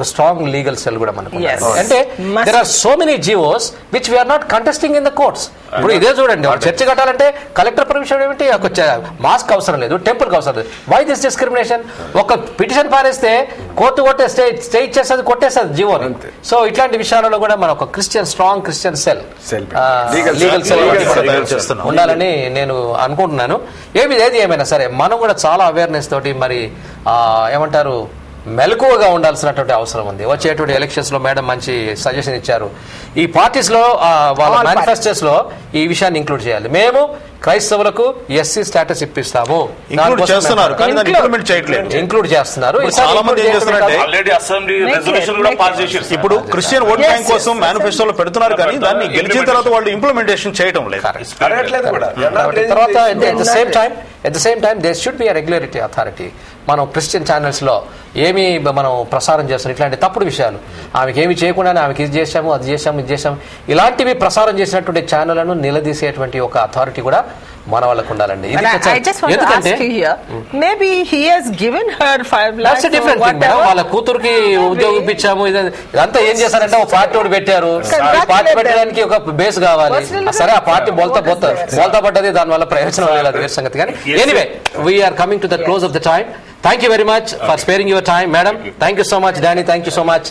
స్ట్రాంగ్ లీగల్ సెల్ కూడా మనకు అంటే there are so many GOs which we are not contesting in the courts. ఇప్పుడు ఇదే చూడండి, చర్చ కట్టాలంటే కలెక్టర్ పర్మిషన్ ఏమిటి, మాస్క్ అవసరం లేదు, టెంపుల్ కి అవసరం లేదు. Why this discrimination? ఒక పిటిషన్ పారేస్తే కోర్టు స్టే ఇచ్చేస్తుంది, కొట్టేస్తుంది జీవోని. సో ఇట్లాంటి విషయాలలో కూడా మన ఒక strong Christian cell, legal cell ఉండాలని నేను అనుకుంటున్నాను. ఏది ఏమైనా సరే మనం కూడా చాలా అవేర్నెస్ తోటి మరి ఏమంటారు మెలకువగా ఉండాల్సినటువంటి అవసరం ఉంది. వచ్చేటువంటి ఎలక్షన్స్ లో మేడం మంచి సజెషన్ ఇచ్చారు. ఈ పార్టీస్ లో వాళ్ళ మేనిఫెస్టోస్ లో ఈ విషయాన్ని ఇంక్లూడ్ చేయాలి. మేము క్రైస్తవులకు ఎస్సీ స్టేటస్ ఇప్పిస్తాము చేస్తున్నారు కానీ దాన్ని ఇంప్లిమెంట్ చేయట్లేదు. ఇంక్లూడ్ చేస్తున్నారు. చాలా మంది ఏం చేస్తున్నారంటే ఆల్రెడీ అసెంబ్లీ రెజల్యూషన్ కూడా పాస్ చేశారు. ఇప్పుడు క్రిస్టియన్ ఓట్ బ్యాంక్ కోసం మేనిఫెస్టోలో పెడుతున్నారు కానీ దాన్ని గెలిచిన తర్వాత వాళ్ళు ఇంప్లిమెంటేషన్ చేయడం లేదు. తర్వాత at the same time there should be a regulatory authority. మనం క్రిస్టియన్ ఛానల్స్ లో ఏమి మనం ప్రసారం చేస్తాం ఇట్లాంటి తప్పుడు విషయాలు, ఆమెకి ఏమి చేయకుండానే ఆమెకి ఇది చేశాము అది చేశాము ఇది చేశాము ఇలాంటివి ప్రసారం చేసినటువంటి ఛానళ్లను నిలదీసేటువంటి ఒక అథారిటీ కూడా మన వాళ్ళకు ఉండాలండి. వాళ్ళ కూతురుకి ఉద్యోగం ఇప్పించాము ఇదంతా ఏం చేశారంటే ఒక పార్టీ ఒకటి పెట్టారు. పార్టీ పెట్టడానికి ఒక బేస్ కావాలి. సరే ఆ పార్టీ బోల్తా పడ్డది, దానివల్ల ప్రయోజనం లేదు, వేరే సంగతి. కానీ anyway we're coming to the close of the time. Thank you very much for sparing your time, madam. Thank you so much, Danny. Thank you so much,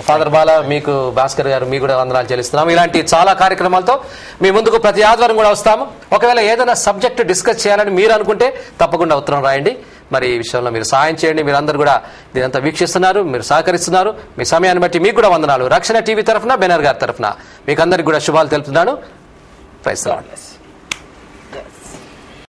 Father Bala. మీకు భాస్కర్ గారు మీకు కూడా వందనాలు చెల్లిస్తున్నాము. ఇలాంటి చాలా కార్యక్రమాలతో మీ ముందుకు ప్రతి ఆదివారం కూడా వస్తాము. ఒకవేళ ఏదైనా సబ్జెక్ట్ డిస్కస్ చేయాలని మీరు అనుకుంటే తప్పకుండా ఉత్తరం రాయండి. మరి ఈ విషయంలో మీరు సహాయం చేయండి. మీరందరూ కూడా దీనంతా వీక్షిస్తున్నారు, మీరు సహకరిస్తున్నారు. మీ సమయాన్ని బట్టి మీకు కూడా వందనాలు. రక్షణ టీవీ తరఫున, బెనర్ గారి తరఫున మీకు అందరికి కూడా శుభాలు తెలుపుతున్నాను. Praise the lord.